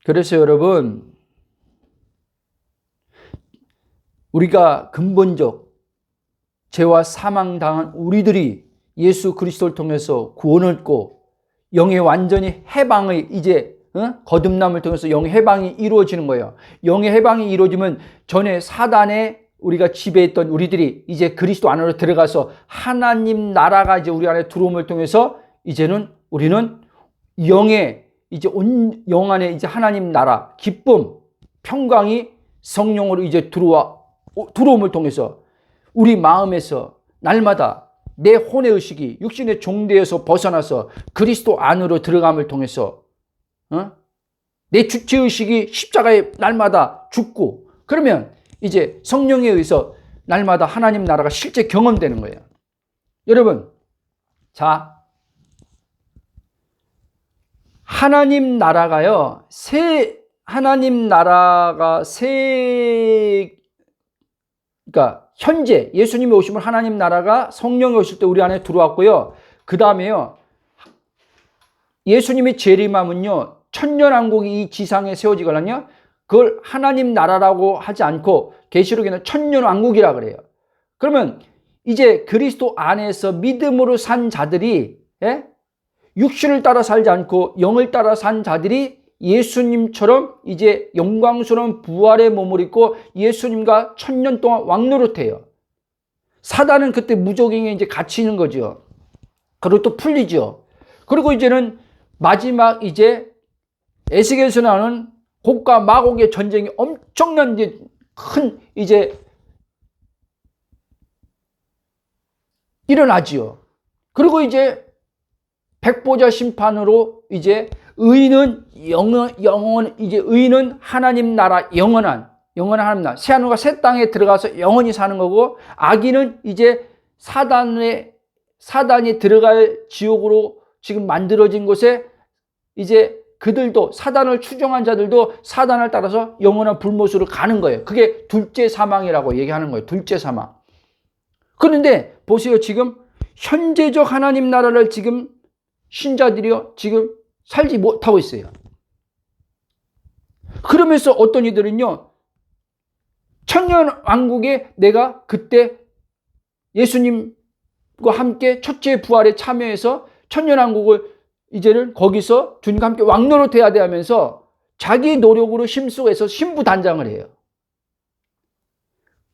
그래서 여러분, 우리가 근본적 죄와 사망당한 우리들이 예수 그리스도를 통해서 구원을 얻고 영의 완전히 해방의 이제 거듭남을 통해서 영의 해방이 이루어지는 거예요. 영의 해방이 이루어지면 전에 사단에 우리가 지배했던 우리들이 이제 그리스도 안으로 들어가서 하나님 나라가 이제 우리 안에 들어옴을 통해서 이제는 우리는 영의 이제 온 영 안에 이제 하나님 나라, 기쁨, 평강이 성령으로 이제 들어옴을 통해서 우리 마음에서 날마다 내 혼의 의식이 육신의 종되어서 벗어나서 그리스도 안으로 들어감을 통해서 내 주체의식이 십자가에 날마다 죽고, 그러면 이제 성령에 의해서 날마다 하나님 나라가 실제 경험되는 거예요. 여러분, 자, 하나님 나라가요, 그러니까 현재 예수님이 오시면 하나님 나라가 성령이 오실 때 우리 안에 들어왔고요. 그 다음에요, 예수님이 재림하면요, 천년왕국이 이 지상에 세워지거든요. 그걸 하나님 나라라고 하지 않고 계시록에는 천년왕국이라 그래요. 그러면 이제 그리스도 안에서 믿음으로 산 자들이, 육신을 따라 살지 않고 영을 따라 산 자들이 예수님처럼 이제 영광스러운 부활의 몸을 입고 예수님과 천년 동안 왕노릇해요. 사단은 그때 무적행에 이제 갇히는 거죠. 그리고 또 풀리죠. 그리고 이제는 마지막 이제 에스겔에서 나오는 곡과 마곡의 전쟁이 엄청난 이제 큰 이제 일어나지요. 그리고 이제 백보자 심판으로 이제 의인은 이제 의인은 하나님 나라 영원한 하나님 나라 새 하늘과 새 땅에 들어가서 영원히 사는 거고, 악인은 이제 사단이 들어갈 지옥으로 지금 만들어진 곳에 이제 그들도, 사단을 추종한 자들도 사단을 따라서 영원한 불못으로 가는 거예요. 그게 둘째 사망이라고 얘기하는 거예요. 둘째 사망. 그런데 보세요. 지금 현재적 하나님 나라를 지금 신자들이요, 지금 살지 못하고 있어요. 그러면서 어떤 이들은요, 천년왕국에 내가 그때 예수님과 함께 첫째 부활에 참여해서 천년왕국을 이제는 거기서 주님과 함께 왕노릇해야 돼 하면서 자기 노력으로 힘쓰고해서 신부단장을 해요.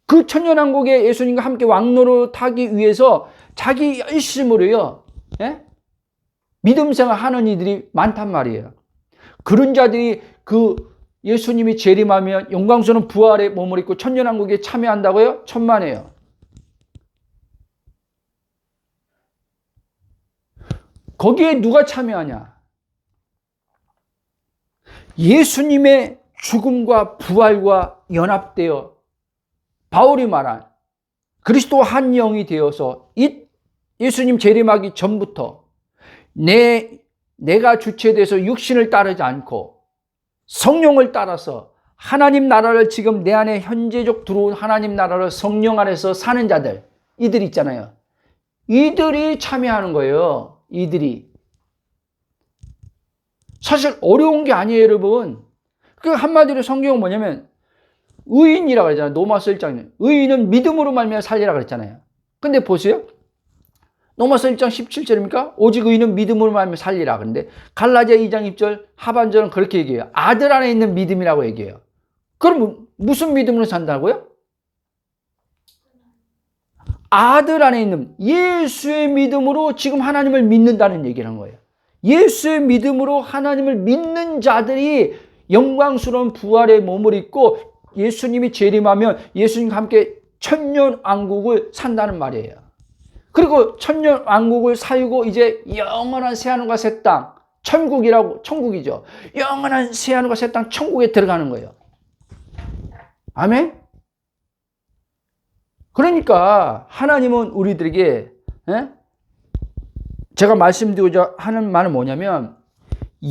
그 천년왕국에 예수님과 함께 왕노릇하기 위해서 자기 열심으로요, 믿음생활 하는 이들이 많단 말이에요. 그런 자들이 그 예수님이 재림하면 영광스러운 부활의 몸을 입고 천년왕국에 참여한다고요? 천만에요. 거기에 누가 참여하냐? 예수님의 죽음과 부활과 연합되어 바울이 말한 그리스도 한 영이 되어서 예수님 재림하기 전부터 내가 주체돼서 육신을 따르지 않고 성령을 따라서 하나님 나라를, 지금 내 안에 현재적 들어온 하나님 나라를 성령 안에서 사는 자들, 이들 있잖아요. 이들이 참여하는 거예요. 이들이. 사실 어려운 게 아니에요, 여러분. 그 한마디로 성경은 뭐냐면 의인이라고 그러잖아요. 로마서 1장에 의인은 믿음으로 말미암아 살리라 그랬잖아요. 근데 보세요. 로마서 1장 17절입니까? 오직 의인은 믿음으로 말미암아 살리라. 그런데 갈라디아 2장 1절 하반절은 그렇게 얘기해요. 아들 안에 있는 믿음이라고 얘기해요. 그럼 무슨 믿음으로 산다고요? 아들 안에 있는 예수의 믿음으로 지금 하나님을 믿는다는 얘기를 한 거예요. 예수의 믿음으로 하나님을 믿는 자들이 영광스러운 부활의 몸을 입고 예수님이 재림하면 예수님과 함께 천년왕국을 산다는 말이에요. 그리고 천년왕국을 살고 이제 영원한 새하늘과 새 땅, 천국이죠. 영원한 새하늘과 새 땅, 천국에 들어가는 거예요. 아멘? 그러니까 하나님은 우리들에게, 제가 말씀드리고자 하는 말은 뭐냐면,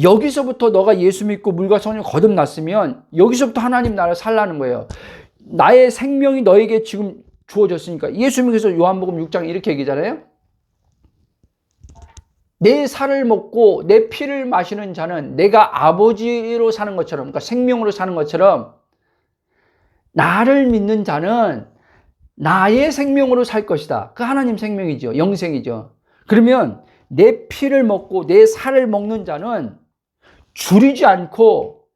여기서부터 너가 예수 믿고 물과 성령 거듭났으면 여기서부터 하나님 나라를 살라는 거예요. 나의 생명이 너에게 지금 주어졌으니까. 예수님께서 요한복음 6장 이렇게 얘기잖아요. 내 살을 먹고 내 피를 마시는 자는 내가 아버지로 사는 것처럼, 그러니까 생명으로 사는 것처럼, 나를 믿는 자는 나의 생명으로 살 것이다. 그 하나님 생명이죠. 영생이죠. 그러면 내 피를 먹고 내 살을 먹는 자는 줄이지 않고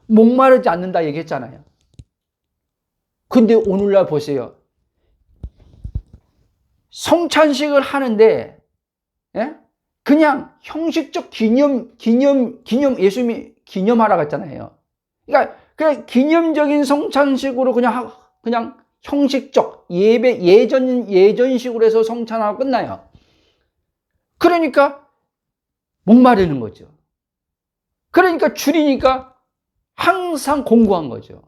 목마르지 않는다 얘기했잖아요. 근데 오늘날 보세요. 성찬식을 하는데 그냥 형식적 예수님이 기념하라고 했잖아요. 그러니까 그냥 기념적인 성찬식으로 그냥 형식적 예전식으로 해서 성찬하고 끝나요. 그러니까 목마르는 거죠. 그러니까 줄이니까 항상 공고한 거죠.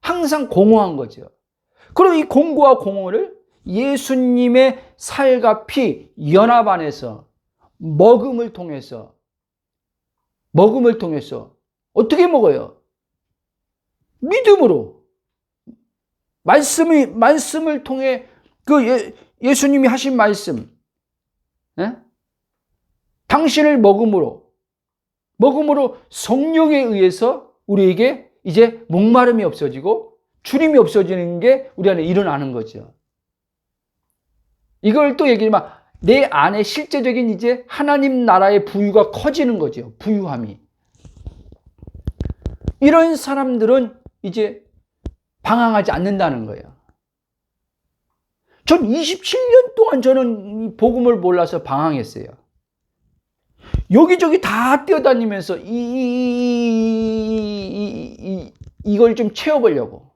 항상 공허한 거죠. 그리고 이 공고와 공허를 예수님의 살과 피 연합 안에서 먹음을 통해서 어떻게 먹어요? 믿음으로. 말씀을 통해 예수님이 하신 말씀, 당신을 먹음으로 성령에 의해서 우리에게 이제 목마름이 없어지고 주림이 없어지는 게 우리 안에 일어나는 거죠. 이걸 또 얘기하면 내 안에 실제적인 이제 하나님 나라의 부유가 커지는 거죠. 부유함이. 이런 사람들은 이제 방황하지 않는다는 거예요. 전 27년 동안 저는 이 복음을 몰라서 방황했어요. 여기저기 다 뛰어다니면서 이걸 좀 채워보려고.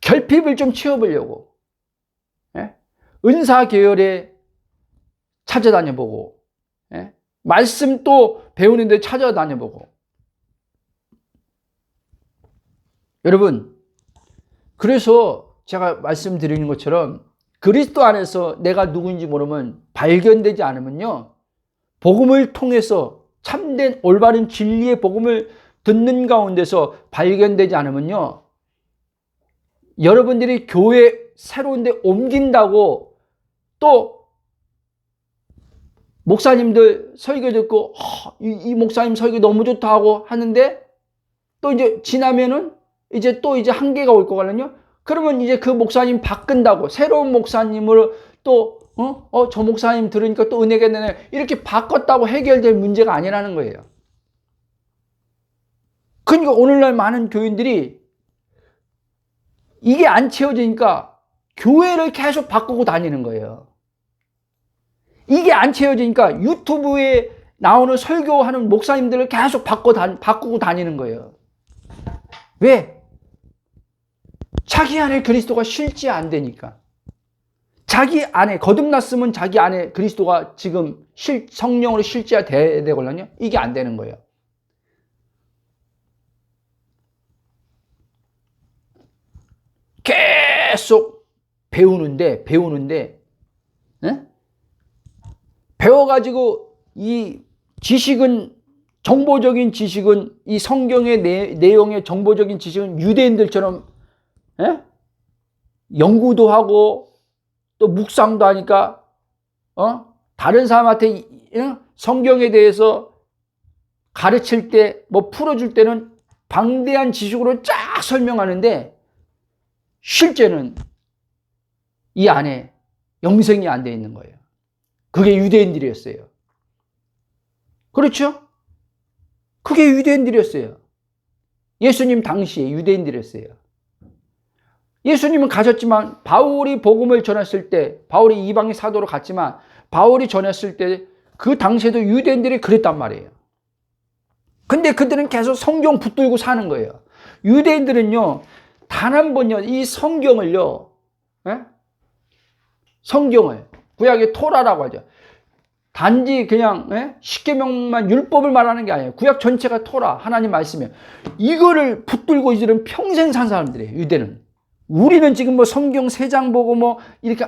결핍을 좀 채워보려고. 예? 은사 계열에 찾아다녀보고, 예? 말씀 또 배우는데 찾아다녀보고. 여러분, 그래서 제가 말씀드리는 것처럼 그리스도 안에서 내가 누구인지 모르면 발견되지 않으면요, 복음을 통해서 참된 올바른 진리의 복음을 듣는 가운데서 발견되지 않으면요, 여러분들이 교회 새로운 데 옮긴다고 또 목사님들 설교 듣고 이 목사님 설교 너무 좋다 하고 하는데 또 이제 지나면은 이제 한계가 올 거거든요. 그러면 이제 그 목사님 바꾼다고 새로운 목사님으로 또 저 목사님 들으니까 또 은혜가 되네 이렇게 바꿨다고 해결될 문제가 아니라는 거예요. 그러니까 오늘날 많은 교인들이 이게 안 채워지니까 교회를 계속 바꾸고 다니는 거예요. 이게 안 채워지니까 유튜브에 나오는 설교하는 목사님들을 계속 바꾸고 다니는 거예요. 왜? 자기 안에 그리스도가 실제 안 되니까. 자기 안에 거듭났으면 자기 안에 그리스도가 지금 성령으로 실제가 돼야 되거든요. 이게 안 되는 거예요. 계속 배우는데 네? 배워가지고 이 지식은 정보적인 지식은 이 성경의 내용의 정보적인 지식은 유대인들처럼 연구도 하고 또 묵상도 하니까 다른 사람한테 성경에 대해서 가르칠 때 뭐 풀어줄 때는 방대한 지식으로 쫙 설명하는데 실제는 이 안에 영생이 안 돼 있는 거예요. 그게 유대인들이었어요. 그렇죠? 그게 유대인들이었어요. 예수님 당시에 유대인들이었어요. 예수님은 가셨지만 바울이 복음을 전했을 때 바울이 이방인 사도로 갔지만 바울이 전했을 때 그 당시에도 유대인들이 그랬단 말이에요. 근데 그들은 계속 성경 붙들고 사는 거예요. 유대인들은요 단 한 번요 이 성경을요 성경을 구약의 토라라고 하죠. 단지 그냥 십계명만 율법을 말하는 게 아니에요. 구약 전체가 토라 하나님 말씀이에요. 이거를 붙들고 이들은 평생 산 사람들이에요. 유대는. 우리는 지금 뭐 성경 3장 보고 뭐 이렇게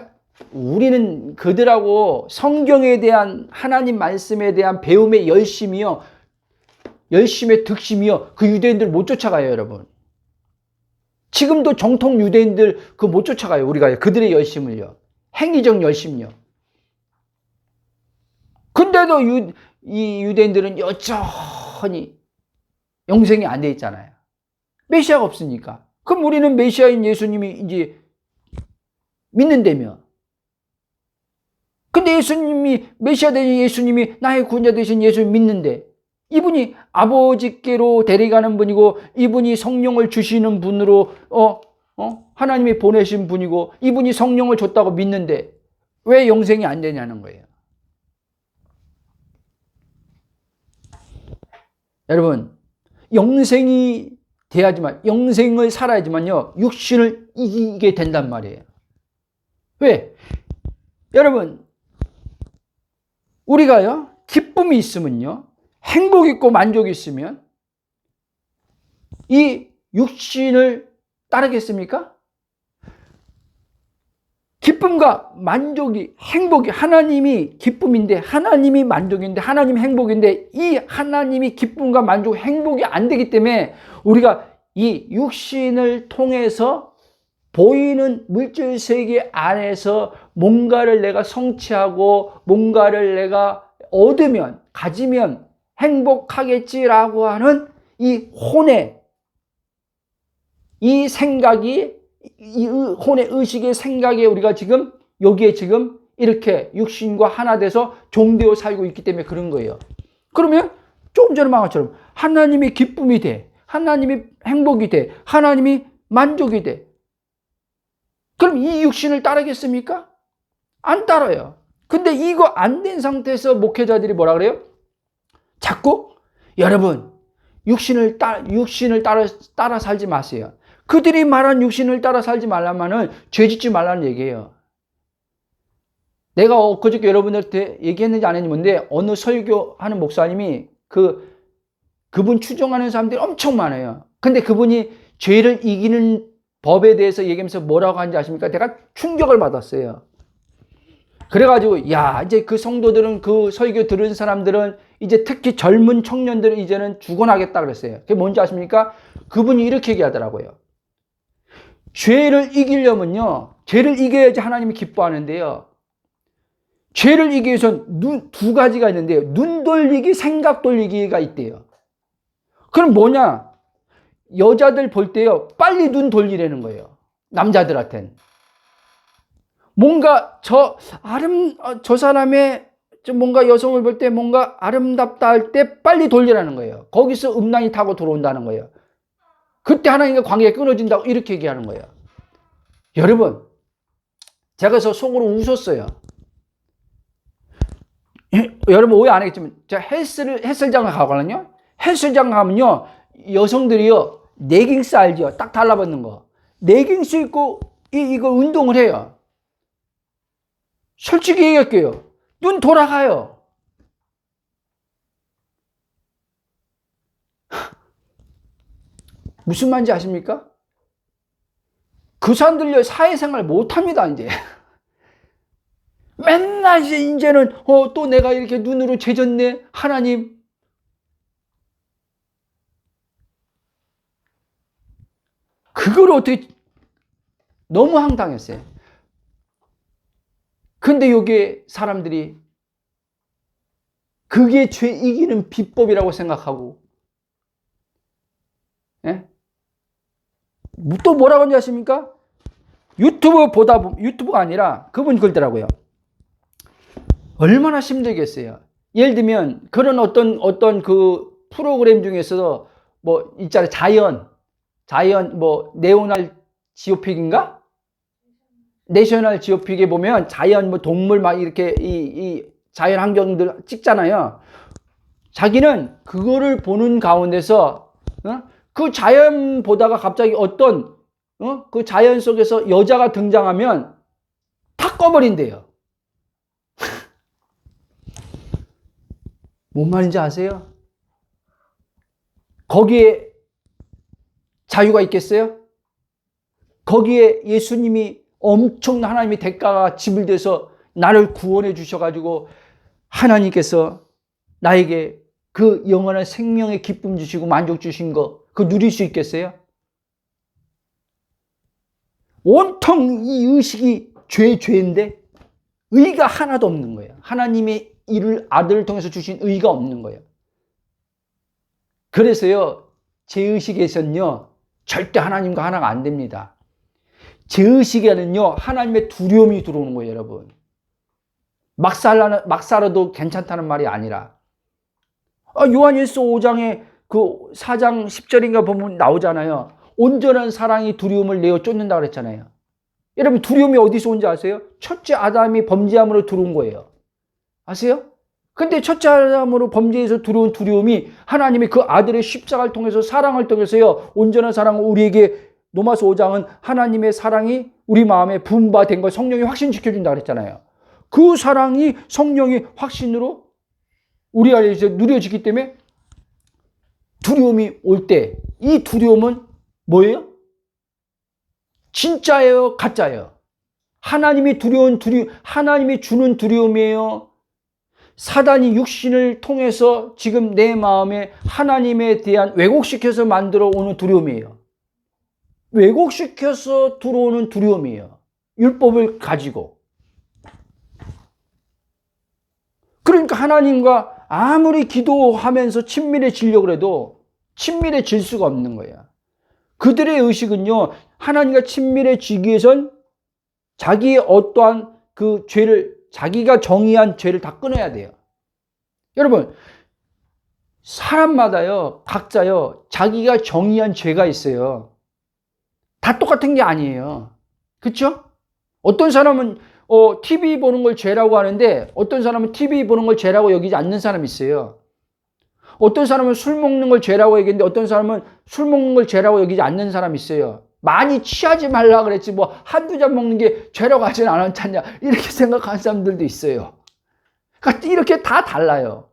우리는 그들하고 성경에 대한 하나님 말씀에 대한 배움의 열심의 득심이요 그 유대인들 못 쫓아가요. 여러분 지금도 정통 유대인들 그거 못 쫓아가요. 우리가 그들의 열심을요 행위적 열심요. 근데도 이 유대인들은 여전히 영생이 안 돼 있잖아요. 메시아가 없으니까. 그럼 우리는 메시아인 예수님이 이제 믿는다며. 근데 예수님이 메시아 되신 예수님이 나의 구원자 되신 예수님 믿는데 이분이 아버지께로 데려가는 분이고 이분이 성령을 주시는 분으로 하나님이 보내신 분이고 이분이 성령을 줬다고 믿는데 왜 영생이 안 되냐는 거예요. 여러분, 영생이 돼야지만, 영생을 살아야지만요, 육신을 이기게 된단 말이에요. 왜? 여러분, 우리가요, 기쁨이 있으면요, 행복 있고 만족이 있으면 이 육신을 따르겠습니까? 기쁨과 만족이, 행복이, 하나님이 기쁨인데, 하나님이 만족인데, 하나님이 행복인데, 이 하나님이 기쁨과 만족, 행복이 안 되기 때문에 우리가 이 육신을 통해서 보이는 물질 세계 안에서 뭔가를 내가 성취하고 뭔가를 내가 얻으면, 가지면 행복하겠지라고 하는 이 혼의, 이 생각이, 이 혼의 의식의 생각에 우리가 지금 여기에 지금 이렇게 육신과 하나 돼서 종되어 살고 있기 때문에 그런 거예요. 그러면 조금 전에 말한 것처럼 하나님이 기쁨이 돼, 하나님이 행복이 돼, 하나님이 만족이 돼. 그럼 이 육신을 따르겠습니까? 안 따라요. 근데 이거 안 된 상태에서 목회자들이 뭐라 그래요? 자꾸 여러분 육신을 따라 살지 마세요. 그들이 말한 육신을 따라 살지 말라면은 죄 짓지 말라는 얘기예요. 내가 그저께 여러분들한테 얘기했는지 안 했는지 어느 설교하는 목사님이 그분 추종하는 사람들이 엄청 많아요. 근데 그분이 죄를 이기는 법에 대해서 얘기하면서 뭐라고 하는지 아십니까? 내가 충격을 받았어요. 그래가지고 야, 이제 그 성도들은, 그 설교 들은 사람들은, 이제 특히 젊은 청년들은 이제는 죽어나겠다 그랬어요. 그게 뭔지 아십니까? 그분이 이렇게 얘기하더라고요. 죄를 이기려면요, 죄를 이겨야지 하나님이 기뻐하는데요, 죄를 이기기 위해서는 두 가지가 있는데요, 눈 돌리기, 생각 돌리기가 있대요. 그럼 뭐냐? 여자들 볼 때요, 빨리 눈 돌리라는 거예요. 남자들한테는. 뭔가 저 사람의 뭔가 여성을 볼 때 뭔가 아름답다 할 때 빨리 돌리라는 거예요. 거기서 음란이 타고 들어온다는 거예요. 그때 하나님과 관계가 끊어진다고 이렇게 얘기하는 거예요. 여러분, 제가 그래서 속으로 웃었어요. 여러분 오해 안 하겠지만 제가 헬스장을 가거든요. 헬스장 가면요, 여성들이요, 레깅스 알죠? 딱 달라붙는 거. 레깅스 입고 이거 운동을 해요. 솔직히 얘기할게요. 눈 돌아가요. 무슨 말인지 아십니까? 그 사람들요, 사회생활 못합니다, 이제. 맨날 이제는, 또 내가 이렇게 눈으로 죄졌네, 하나님. 그걸 어떻게, 너무 황당했어요. 근데 여기에 사람들이 그게 죄 이기는 비법이라고 생각하고, 예? 또 뭐라고 하는지 아십니까? 유튜브가 아니라 그분이 그러더라고요. 얼마나 힘들겠어요. 예를 들면 그런 어떤 그 프로그램 중에서 뭐 있잖아요. 자연 뭐 네오날 지오픽인가? 내셔널 지오픽에 보면 자연 뭐 동물 막 이렇게 이 자연 환경들 찍잖아요. 자기는 그거를 보는 가운데서 그 자연 보다가 갑자기 그 자연 속에서 여자가 등장하면 다 꺼버린대요. 뭔 말인지 아세요? 거기에 자유가 있겠어요? 거기에 예수님이 엄청난 하나님의 대가가 지불돼서 나를 구원해 주셔가지고 하나님께서 나에게 그 영원한 생명의 기쁨 주시고 만족 주신 거, 그거 누릴 수 있겠어요? 온통 이 의식이 죄인데 의가 하나도 없는 거예요. 하나님의 아들을 통해서 주신 의가 없는 거예요. 그래서요, 죄의식에서는요, 절대 하나님과 하나가 안 됩니다. 죄의식에는요, 하나님의 두려움이 들어오는 거예요, 여러분. 막 살아도 괜찮다는 말이 아니라. 요한일서 5장에 그 4장 10절인가 보면 나오잖아요. 온전한 사랑이 두려움을 내어 쫓는다 그랬잖아요. 여러분, 두려움이 어디서 온지 아세요? 첫째 아담이 범죄함으로 들어온 거예요. 아세요? 근데 첫째 아담으로 범죄에서 들어온 두려움이 하나님의 그 아들의 십자가를 통해서 사랑을 통해서요. 온전한 사랑을 우리에게 로마서 5장은 하나님의 사랑이 우리 마음에 분바된 걸 성령이 확신시켜준다 그랬잖아요. 그 사랑이 성령의 확신으로 우리 안에 이제 누려지기 때문에 두려움이 올 때 이 두려움은 뭐예요? 진짜예요? 가짜예요? 하나님이 하나님이 주는 두려움이에요? 사단이 육신을 통해서 지금 내 마음에 하나님에 대한 왜곡시켜서 만들어 오는 두려움이에요. 왜곡시켜서 들어오는 두려움이에요. 율법을 가지고. 그러니까 하나님과 아무리 기도하면서 친밀해지려고 해도 친밀해질 수가 없는 거예요. 그들의 의식은요, 하나님과 친밀해지기 위해선 자기의 어떠한 그 죄를, 자기가 정의한 죄를 다 끊어야 돼요. 여러분, 사람마다요, 각자요, 자기가 정의한 죄가 있어요. 다 똑같은 게 아니에요. 그렇죠? 어떤 사람은 TV 보는 걸 죄라고 하는데 어떤 사람은 TV 보는 걸 죄라고 여기지 않는 사람이 있어요. 어떤 사람은 술 먹는 걸 죄라고 얘기했는데 어떤 사람은 술 먹는 걸 죄라고 여기지 않는 사람이 있어요. 많이 취하지 말라 그랬지 뭐 한두 잔 먹는 게 죄라고 하진 않았지 않냐 이렇게 생각하는 사람들도 있어요. 그러니까 이렇게 다 달라요.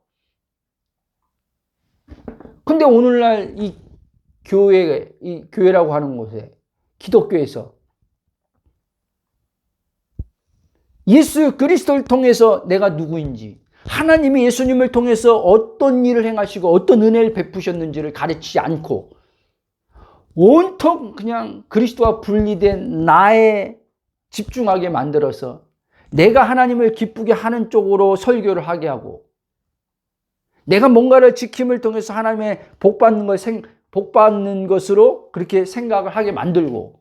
근데 오늘날 이 교회라고 하는 곳에 기독교에서 예수 그리스도를 통해서 내가 누구인지, 하나님이 예수님을 통해서 어떤 일을 행하시고 어떤 은혜를 베푸셨는지를 가르치지 않고 온통 그냥 그리스도와 분리된 나에 집중하게 만들어서 내가 하나님을 기쁘게 하는 쪽으로 설교를 하게 하고 내가 뭔가를 지킴을 통해서 하나님의 복받는 것으로 그렇게 생각을 하게 만들고,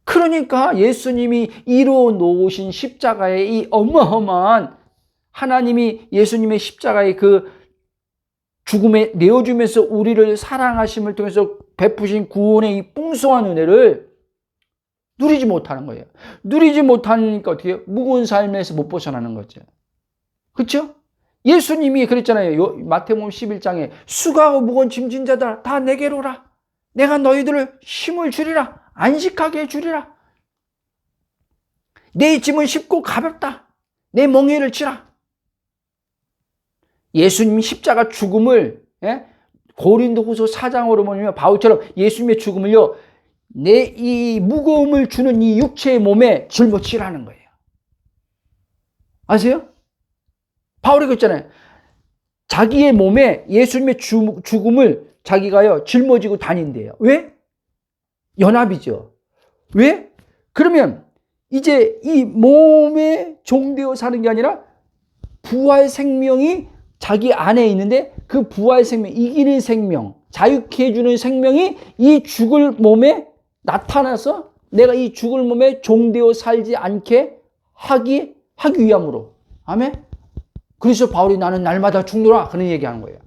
그러니까 예수님이 이루어 놓으신 십자가의 이 어마어마한 하나님이 예수님의 십자가의 그 죽음에 내어주면서 우리를 사랑하심을 통해서 베푸신 구원의 이 풍성한 은혜를 누리지 못하는 거예요. 누리지 못하니까 어떻게 해요? 무거운 삶에서 못 벗어나는 거죠. 그렇죠? 예수님이 그랬잖아요. 마태복음 11장에 수고하고 무거운 짐진 자들 다 내게로 오라. 내가 너희들을 힘을 주리라. 안식하게 해주리라. 내 짐은 쉽고 가볍다. 내 멍에를 지라. 예수님 십자가 죽음을 고린도후서 4장으로 보면 바울처럼 예수님의 죽음을요, 내 이 무거움을 주는 이 육체의 몸에 짊어지라는 거예요. 아세요? 바울이 그랬잖아요. 자기의 몸에 예수님의 죽음을 자기가요 짊어지고 다닌대요. 왜? 연합이죠. 왜? 그러면 이제 이 몸에 종되어 사는 게 아니라 부활 생명이 자기 안에 있는데 그 부활 생명, 이기는 생명, 자유케 해주는 생명이 이 죽을 몸에 나타나서 내가 이 죽을 몸에 종되어 살지 않게 하기 위함으로. 아멘? 그래서 바울이 나는 날마다 죽노라 그런 얘기하는 거예요.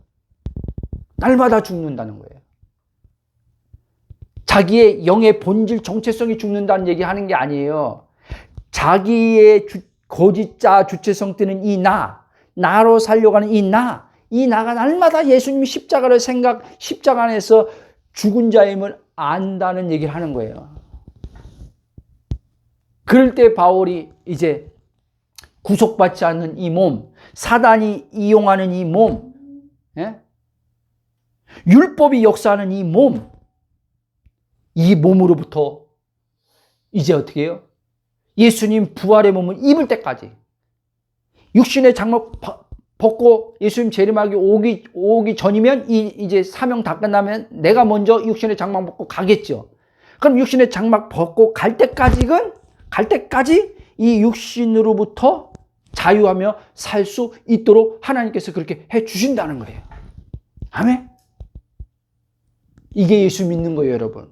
날마다 죽는다는 거예요. 자기의 영의 본질 정체성이 죽는다는 얘기하는 게 아니에요. 자기의 거짓자 주체성 뜨는 이 나로 살려고 하는 이 나가 날마다 예수님이 십자가를 십자가 안에서 죽은 자임을 안다는 얘기를 하는 거예요. 그럴 때 바울이 이제 구속받지 않는 이 몸, 사단이 이용하는 이 몸, 율법이 역사하는 이 몸, 이 몸으로부터 이제 어떻게 해요? 예수님 부활의 몸을 입을 때까지 육신의 장막 벗고 예수님 재림하기 오기 전이면 이제 사명 다 끝나면 내가 먼저 육신의 장막 벗고 가겠죠. 그럼 육신의 장막 벗고 갈 때까지 이 육신으로부터 자유하며 살 수 있도록 하나님께서 그렇게 해 주신다는 거예요. 아멘. 이게 예수 믿는 거예요, 여러분.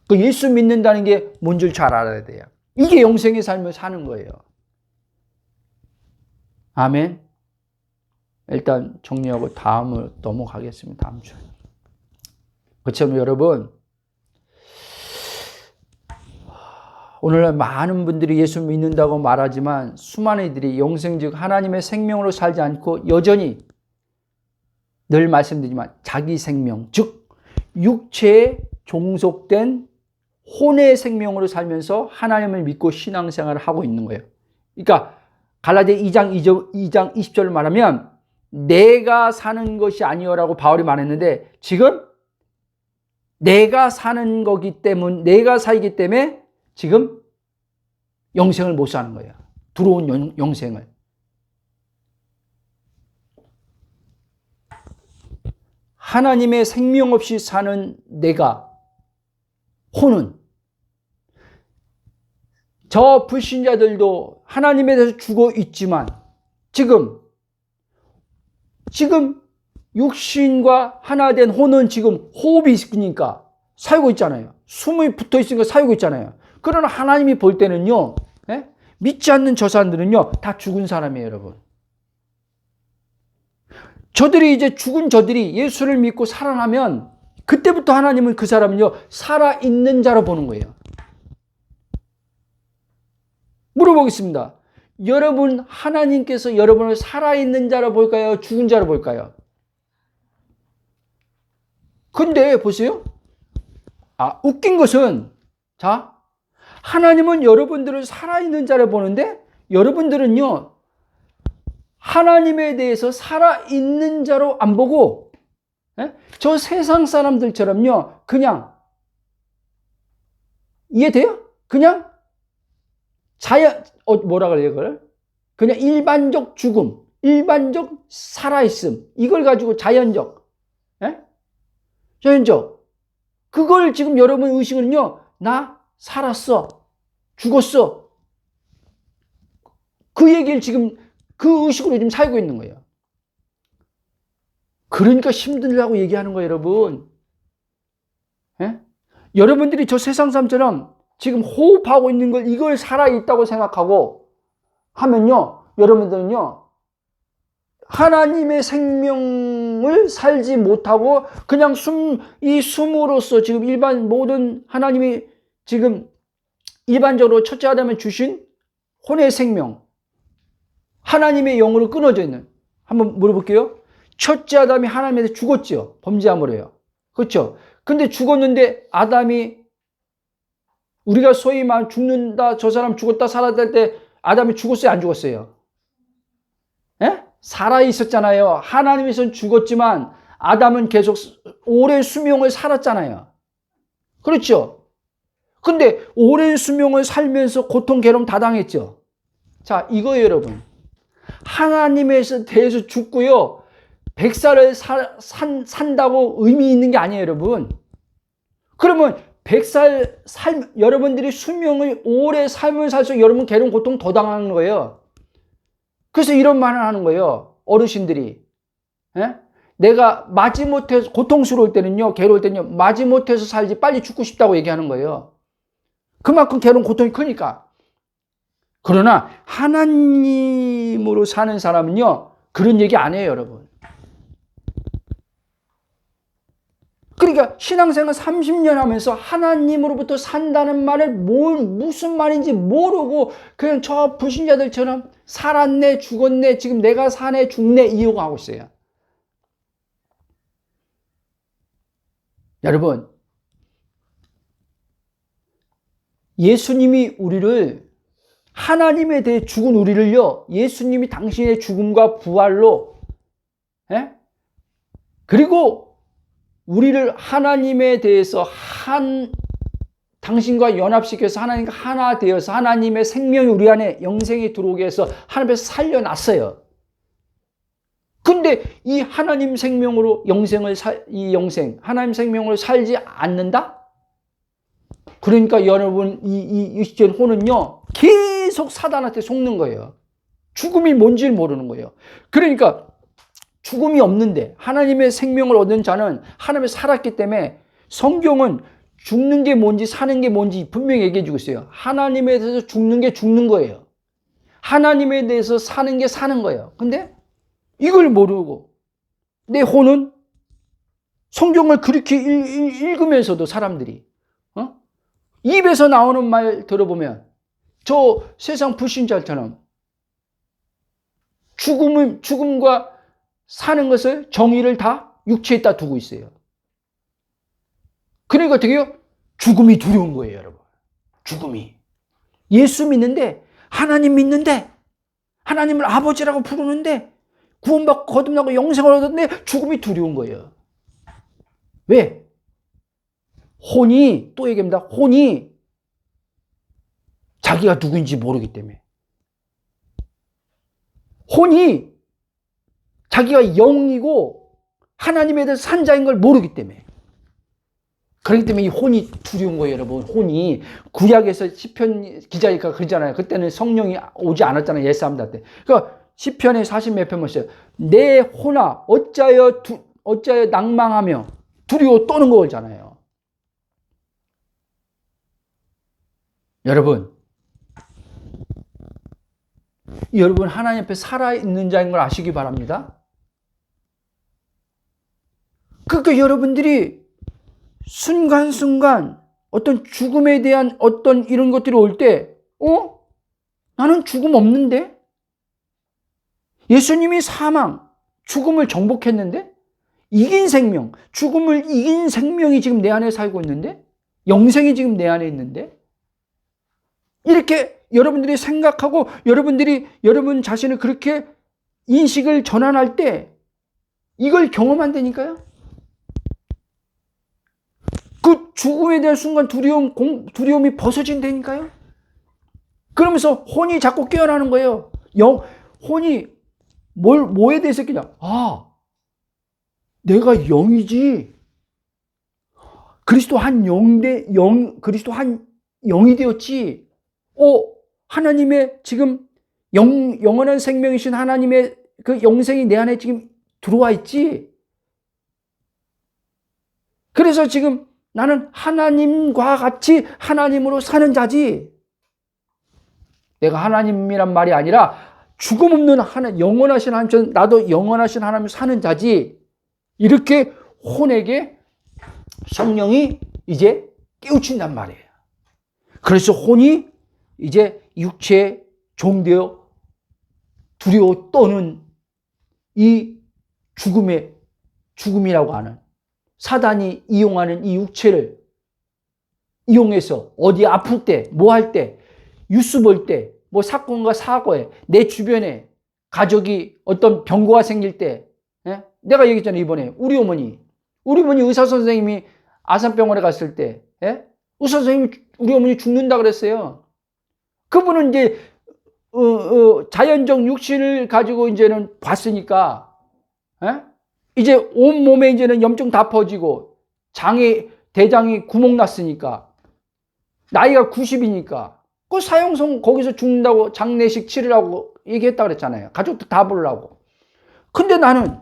그 예수 믿는다는 게 뭔 줄 잘 알아야 돼요. 이게 영생의 삶을 사는 거예요. 아멘. 일단 정리하고 다음으로 넘어가겠습니다. 다음 주에. 그렇죠, 여러분. 오늘날 많은 분들이 예수 믿는다고 말하지만 수많은 이들이 영생 즉 하나님의 생명으로 살지 않고 여전히 늘 말씀드리지만 자기 생명 즉 육체에 종속된 혼의 생명으로 살면서 하나님을 믿고 신앙생활을 하고 있는 거예요. 그러니까 갈라디아 2장 20절을 말하면 내가 사는 것이 아니요라고 바울이 말했는데 지금 내가 사는 거기 때문에 내가 살기 때문에 지금 영생을 못 사는 거예요. 들어온 영생을. 하나님의 생명 없이 사는 내가 혼은 저 불신자들도 하나님에 대해서 죽어 있지만 지금 육신과 하나 된 혼은 지금 호흡이 있으니까 살고 있잖아요. 숨이 붙어 있으니까 살고 있잖아요. 그러나 하나님이 볼 때는요, 믿지 않는 저 사람들은요, 다 죽은 사람이에요, 여러분. 저들이 이제 죽은 저들이 예수를 믿고 살아나면 그때부터 하나님은 그 사람은요, 살아있는 자로 보는 거예요. 물어보겠습니다. 여러분, 하나님께서 여러분을 살아있는 자로 볼까요? 죽은 자로 볼까요? 근데 보세요. 웃긴 것은, 자, 하나님은 여러분들을 살아있는 자로 보는데 여러분들은요, 하나님에 대해서 살아있는 자로 안 보고, 저 세상 사람들처럼요, 그냥, 이해돼요? 그냥, 뭐라 그래요, 그걸? 그냥 일반적 죽음, 일반적 살아있음, 이걸 가지고 자연적, 자연적. 그걸 지금 여러분 의식은요, 나 살았어, 죽었어. 그 얘기를 지금 그 의식으로 지금 살고 있는 거예요. 그러니까 힘들다고 얘기하는 거예요, 여러분. 여러분들이 저 세상 사람처럼 지금 호흡하고 있는 걸 이걸 살아있다고 생각하고 하면요, 여러분들은요, 하나님의 생명을 살지 못하고 그냥 이 숨으로써 지금 모든 하나님이 지금 일반적으로 첫째 아담에 주신 혼의 생명, 하나님의 영으로 끊어져 있는, 한번 물어볼게요. 첫째 아담이 하나님에서 죽었죠. 범죄함으로요. 그렇죠? 근데 죽었는데 아담이 우리가 소위 말 죽는다, 저 사람 죽었다 살았다 할 때 아담이 죽었어요, 안 죽었어요? 살아 있었잖아요. 하나님에서는 죽었지만 아담은 계속 오랜 수명을 살았잖아요. 그렇죠? 근데 오랜 수명을 살면서 고통, 괴로움 다 당했죠. 자, 이거예요, 여러분. 하나님에서 대해서 죽고요, 100살을 산다고 의미 있는 게 아니에요, 여러분. 그러면 100살 여러분들이 수명을 오래 삶을 살수록 여러분 괴로운 고통 더 당하는 거예요. 그래서 이런 말을 하는 거예요, 어르신들이. 내가 마지못해서, 고통스러울 때는요, 괴로울 때는요, 마지못해서 살지 빨리 죽고 싶다고 얘기하는 거예요. 그만큼 괴로운 고통이 크니까. 그러나 하나님으로 사는 사람은요, 그런 얘기 안 해요, 여러분. 그러니까 신앙생활 30년 하면서 하나님으로부터 산다는 말을 무슨 말인지 모르고 그냥 저 불신자들처럼 살았네, 죽었네, 지금 내가 사네, 죽네 이용하고 있어요. 여러분, 예수님이 우리를, 하나님에 대해 죽은 우리를요, 예수님이 당신의 죽음과 부활로, 그리고 우리를 하나님에 대해서 당신과 연합시켜서 하나님과 하나 되어서 하나님의 생명이 우리 안에 영생이 들어오게 해서 하나님께서 살려놨어요. 근데 이 하나님 생명으로 하나님 생명으로 살지 않는다? 그러니까 여러분, 이 육신 혼은요, 계속 사단한테 속는 거예요. 죽음이 뭔지를 모르는 거예요. 그러니까 죽음이 없는데 하나님의 생명을 얻은 자는 하나님에 살았기 때문에 성경은 죽는 게 뭔지 사는 게 뭔지 분명히 얘기해 주고 있어요. 하나님에 대해서 죽는 게 죽는 거예요. 하나님에 대해서 사는 게 사는 거예요. 근데 이걸 모르고 내 혼은 성경을 그렇게 읽으면서도 사람들이 입에서 나오는 말 들어보면 저 세상 불신자처럼 죽음과 사는 것을 정의를 다 육체에다 두고 있어요. 그러니까 어떻게 해요? 죽음이 두려운 거예요, 여러분. 죽음이. 예수 믿는데, 하나님 믿는데, 하나님을 아버지라고 부르는데, 구원받고 거듭나고 영생을 얻었는데 죽음이 두려운 거예요. 왜? 혼이, 또 얘기합니다. 혼이 자기가 누구인지 모르기 때문에. 혼이 자기가 영이고 하나님에 대해서 산자인 걸 모르기 때문에. 그렇기 때문에 이 혼이 두려운 거예요, 여러분. 혼이. 구약에서 시편 기자니까 그러잖아요. 그때는 성령이 오지 않았잖아요, 옛사람들한테. 그러니까 시편에 40몇 편 보세요. 내 혼아 어찌하여 낭망하며 두려워 떠는 거잖아요. 여러분 하나님 앞에 살아있는 자인 걸 아시기 바랍니다. 그러니까 여러분들이 순간순간 어떤 죽음에 대한 어떤 이런 것들이 올 때, 나는 죽음 없는데? 예수님이 사망, 죽음을 정복했는데? 이긴 생명, 죽음을 이긴 생명이 지금 내 안에 살고 있는데? 영생이 지금 내 안에 있는데? 이렇게 여러분들이 생각하고 여러분 자신을 그렇게 인식을 전환할 때 이걸 경험한다니까요? 그 죽음에 대한 순간 두려움이 벗어진다니까요? 그러면서 혼이 자꾸 깨어나는 거예요. 혼이 뭐에 대해서 깨냐? 내가 영이지. 그리스도 한 영이 되었지. 하나님의 지금 영원한 생명이신 하나님의 그 영생이 내 안에 지금 들어와 있지. 그래서 지금 나는 하나님과 같이 하나님으로 사는 자지. 내가 하나님이란 말이 아니라 죽음 없는 하나님, 영원하신 하나님, 나도 영원하신 하나님 사는 자지. 이렇게 혼에게 성령이 이제 깨우친단 말이에요. 그래서 혼이 이제 육체에 종되어 두려워 떠는 이 죽음이라고 하는 사단이 이용하는 이 육체를 이용해서 어디 아플 때, 뭐 할 때, 뉴스 볼 때, 뭐 사건과 사고에 내 주변에 가족이 어떤 병고가 생길 때, 내가 얘기했잖아요, 이번에 우리 어머니 의사 선생님이 아산병원에 갔을 때, 의사 선생님이 우리 어머니 죽는다 그랬어요. 그분은 이제 자연적 육신을 가지고 이제는 봤으니까, 이제 온 몸에 이제는 염증 다 퍼지고 대장이 구멍 났으니까 나이가 90이니까 그 사형성 거기서 죽는다고 장례식 치르라고 얘기했다 그랬잖아요. 가족들 다 부르라고. 근데 나는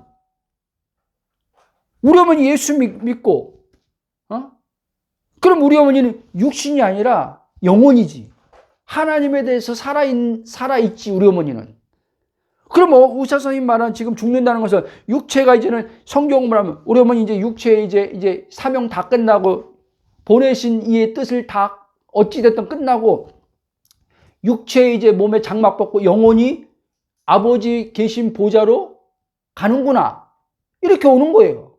우리 어머니 예수 믿고, 그럼 우리 어머니는 육신이 아니라 영혼이지. 하나님에 대해서 살아있지, 우리 어머니는. 그럼 의사 선생님 말은 지금 죽는다는 것은 육체가 이제는 성경을 하면 우리 어머니 이제 육체에 이제 사명 다 끝나고 보내신 이의 뜻을 다 어찌됐든 끝나고 육체에 이제 몸에 장막 벗고 영혼이 아버지 계신 보좌로 가는구나. 이렇게 오는 거예요.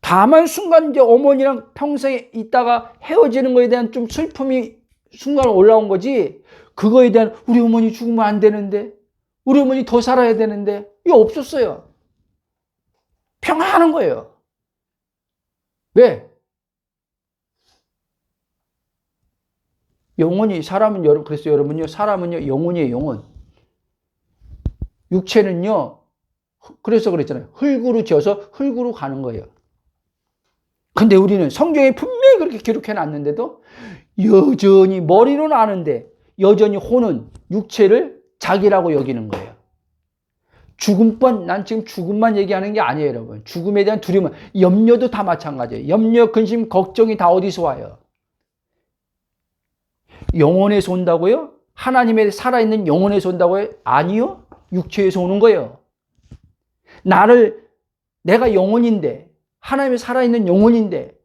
다만 순간 이제 어머니랑 평생 있다가 헤어지는 거에 대한 좀 슬픔이 순간 올라온 거지, 그거에 대한 우리 어머니 죽으면 안 되는데, 우리 어머니 더 살아야 되는데, 이거 없었어요. 평안한 거예요. 왜? 영혼이, 그래서 여러분요, 사람은요, 영혼이에요, 영혼. 육체는요, 그래서 그랬잖아요. 흙으로 지어서 흙으로 가는 거예요. 근데 우리는 성경에 분명히 그렇게 기록해 놨는데도 여전히 머리로는 아는데 여전히 혼은 육체를 자기라고 여기는 거예요. 난 지금 죽음만 얘기하는 게 아니에요, 여러분. 죽음에 대한 두려움, 염려도 다 마찬가지예요. 염려, 근심, 걱정이 다 어디서 와요? 영혼에서 온다고요? 하나님의 살아있는 영혼에서 온다고요? 아니요. 육체에서 오는 거예요. 내가 영혼인데, 하나님의 살아있는 영혼인데,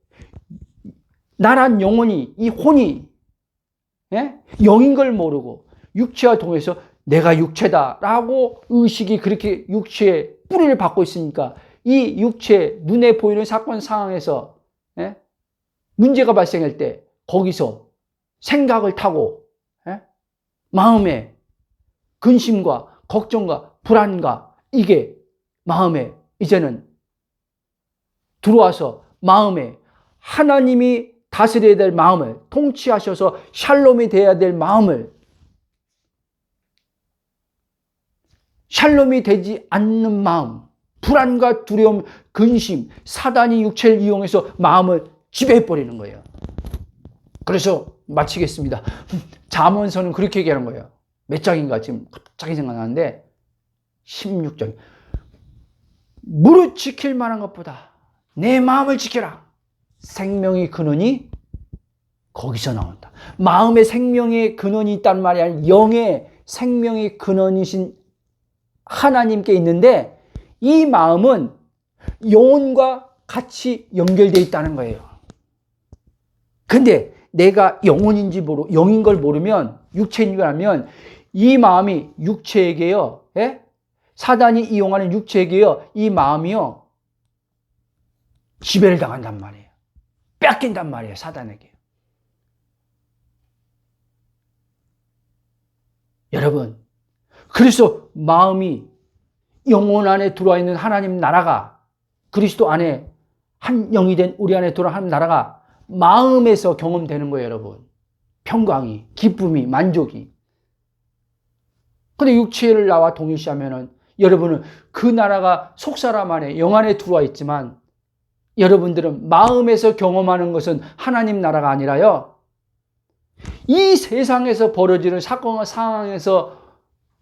나란 영혼이, 이 혼이, 예? 영인 걸 모르고 육체와 동해서 내가 육체다라고 의식이 그렇게 육체에 뿌리를 받고 있으니까 이 육체, 눈에 보이는 사건 상황에서, 예? 문제가 발생할 때 거기서 생각을 타고, 예? 마음에 근심과 걱정과 불안과 이게 마음에 이제는 들어와서 마음에 하나님이 다스려야 될 마음을, 통치하셔서 샬롬이 돼야 될 마음을, 샬롬이 되지 않는 마음, 불안과 두려움, 근심, 사단이 육체를 이용해서 마음을 지배해버리는 거예요. 그래서 마치겠습니다. 잠언서는 그렇게 얘기하는 거예요. 몇 장인가 지금 갑자기 생각나는데 16장. 무릇 지킬 만한 것보다 내 마음을 지켜라. 생명의 근원이 거기서 나온다. 마음의 생명의 근원이 있단 말이 아니라 영의 생명의 근원이신 하나님께 있는데 이 마음은 영혼과 같이 연결되어 있다는 거예요. 근데 내가 영혼인지 영인 걸 모르면, 육체인 걸 알면 이 마음이 육체에게요, 예? 사단이 이용하는 육체에게요, 이 마음이요, 지배를 당한단 말이에요. 뺏긴단 말이에요, 사단에게. 여러분, 그래서 마음이 영혼 안에 들어와 있는 하나님 나라가, 그리스도 안에 한 영이 된 우리 안에 들어와 하나님 나라가 마음에서 경험되는 거예요, 여러분. 평강이, 기쁨이, 만족이. 근데 육체를 나와 동일시하면은 여러분은 그 나라가 속사람 안에, 영 안에 들어와 있지만 여러분들은 마음에서 경험하는 것은 하나님 나라가 아니라요, 이 세상에서 벌어지는 사건과 상황에서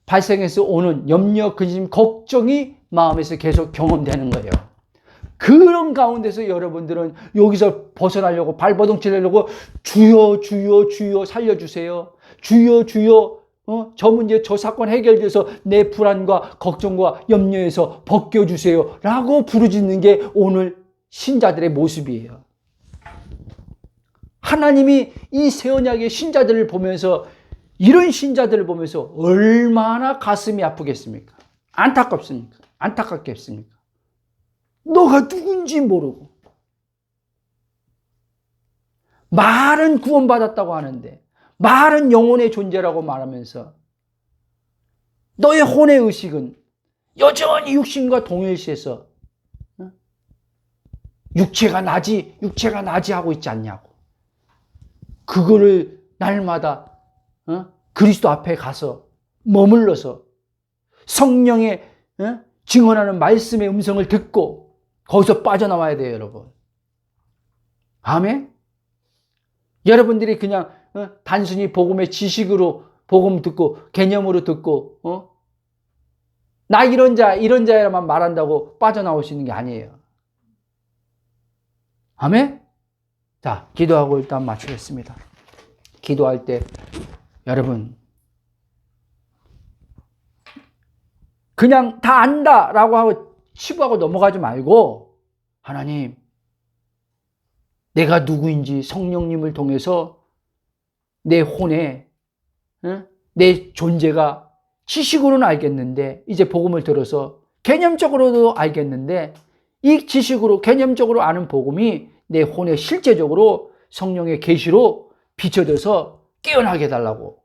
발생해서 오는 염려, 근심, 걱정이 마음에서 계속 경험되는 거예요. 그런 가운데서 여러분들은 여기서 벗어나려고 발버둥 치려고 주여 주여 주여 살려주세요. 주여 주여 저 문제 저 사건 해결돼서 내 불안과 걱정과 염려에서 벗겨주세요 라고 부르짖는 게 오늘 신자들의 모습이에요. 하나님이 이 새 언약의 신자들을 보면서, 이런 신자들을 보면서 얼마나 가슴이 아프겠습니까? 안타깝겠습니까? 너가 누군지 모르고 말은 구원받았다고 하는데, 말은 영혼의 존재라고 말하면서 너의 혼의 의식은 여전히 육신과 동일시해서 육체가 나지 하고 있지 않냐고. 그거를 날마다 그리스도 앞에 가서 머물러서 성령의 증언하는 말씀의 음성을 듣고 거기서 빠져나와야 돼요, 여러분. 아멘? 여러분들이 그냥 단순히 복음의 지식으로 복음 듣고 개념으로 듣고 나 이런 자야만 말한다고 빠져나올 수 있는 게 아니에요. 아멘? 자, 기도하고 일단 마치겠습니다. 기도할 때 여러분 그냥 다 안다라고 하고 치부하고 넘어가지 말고, 하나님, 내가 누구인지 성령님을 통해서 내 혼에 내 존재가 지식으로는 알겠는데, 이제 복음을 들어서 개념적으로도 알겠는데, 이 지식으로 개념적으로 아는 복음이 내 혼에 실제적으로 성령의 계시로 비춰져서 깨어나게 해달라고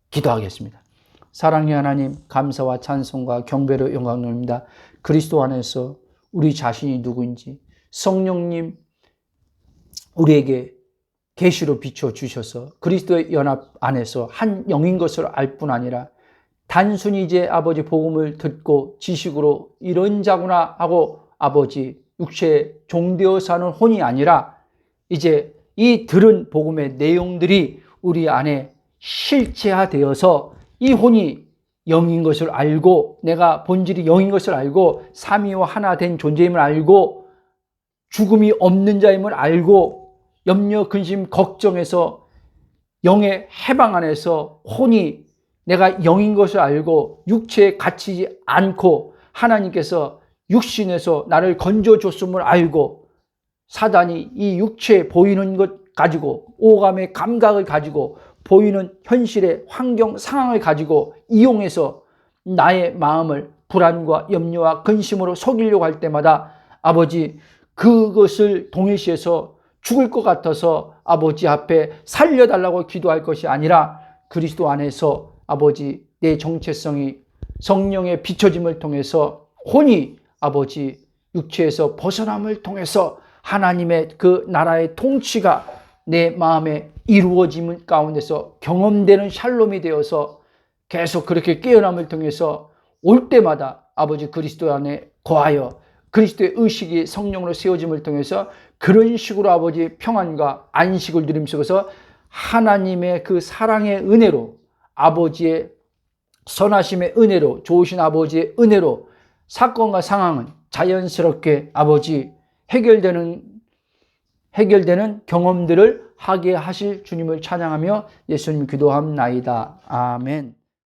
기도하겠습니다. 사랑의 하나님, 감사와 찬송과 경배로 영광 돌립니다. 그리스도 안에서 우리 자신이 누구인지 성령님 우리에게 계시로 비춰주셔서 그리스도의 연합 안에서 한 영인 것을 알 뿐 아니라 단순히 이제 아버지 복음을 듣고 지식으로 이런 자구나 하고 아버지 육체에 종되어 사는 혼이 아니라 이제 이 들은 복음의 내용들이 우리 안에 실체화되어서 이 혼이 영인 것을 알고, 내가 본질이 영인 것을 알고, 삼위와 하나 된 존재임을 알고, 죽음이 없는 자임을 알고, 염려, 근심, 걱정에서 영의 해방 안에서 혼이 내가 영인 것을 알고 육체에 갇히지 않고 하나님께서 육신에서 나를 건져줬음을 알고 사단이 이 육체 보이는 것 가지고, 오감의 감각을 가지고, 보이는 현실의 환경 상황을 가지고 이용해서 나의 마음을 불안과 염려와 근심으로 속이려고 할 때마다 아버지, 그것을 동일시해서 죽을 것 같아서 아버지 앞에 살려달라고 기도할 것이 아니라 그리스도 안에서 아버지 내 정체성이 성령의 비춰짐을 통해서 혼이 아버지 육체에서 벗어남을 통해서 하나님의 그 나라의 통치가 내 마음에 이루어짐 가운데서 경험되는 샬롬이 되어서 계속 그렇게 깨어남을 통해서 올 때마다 아버지 그리스도 안에 거하여 그리스도의 의식이 성령으로 세워짐을 통해서 그런 식으로 아버지 평안과 안식을 누림 속에서 하나님의 그 사랑의 은혜로, 아버지의 선하심의 은혜로, 좋으신 아버지의 은혜로 사건과 상황은 자연스럽게 아버지 해결되는 경험들을 하게 하실 주님을 찬양하며 예수님 기도함나이다. 아멘.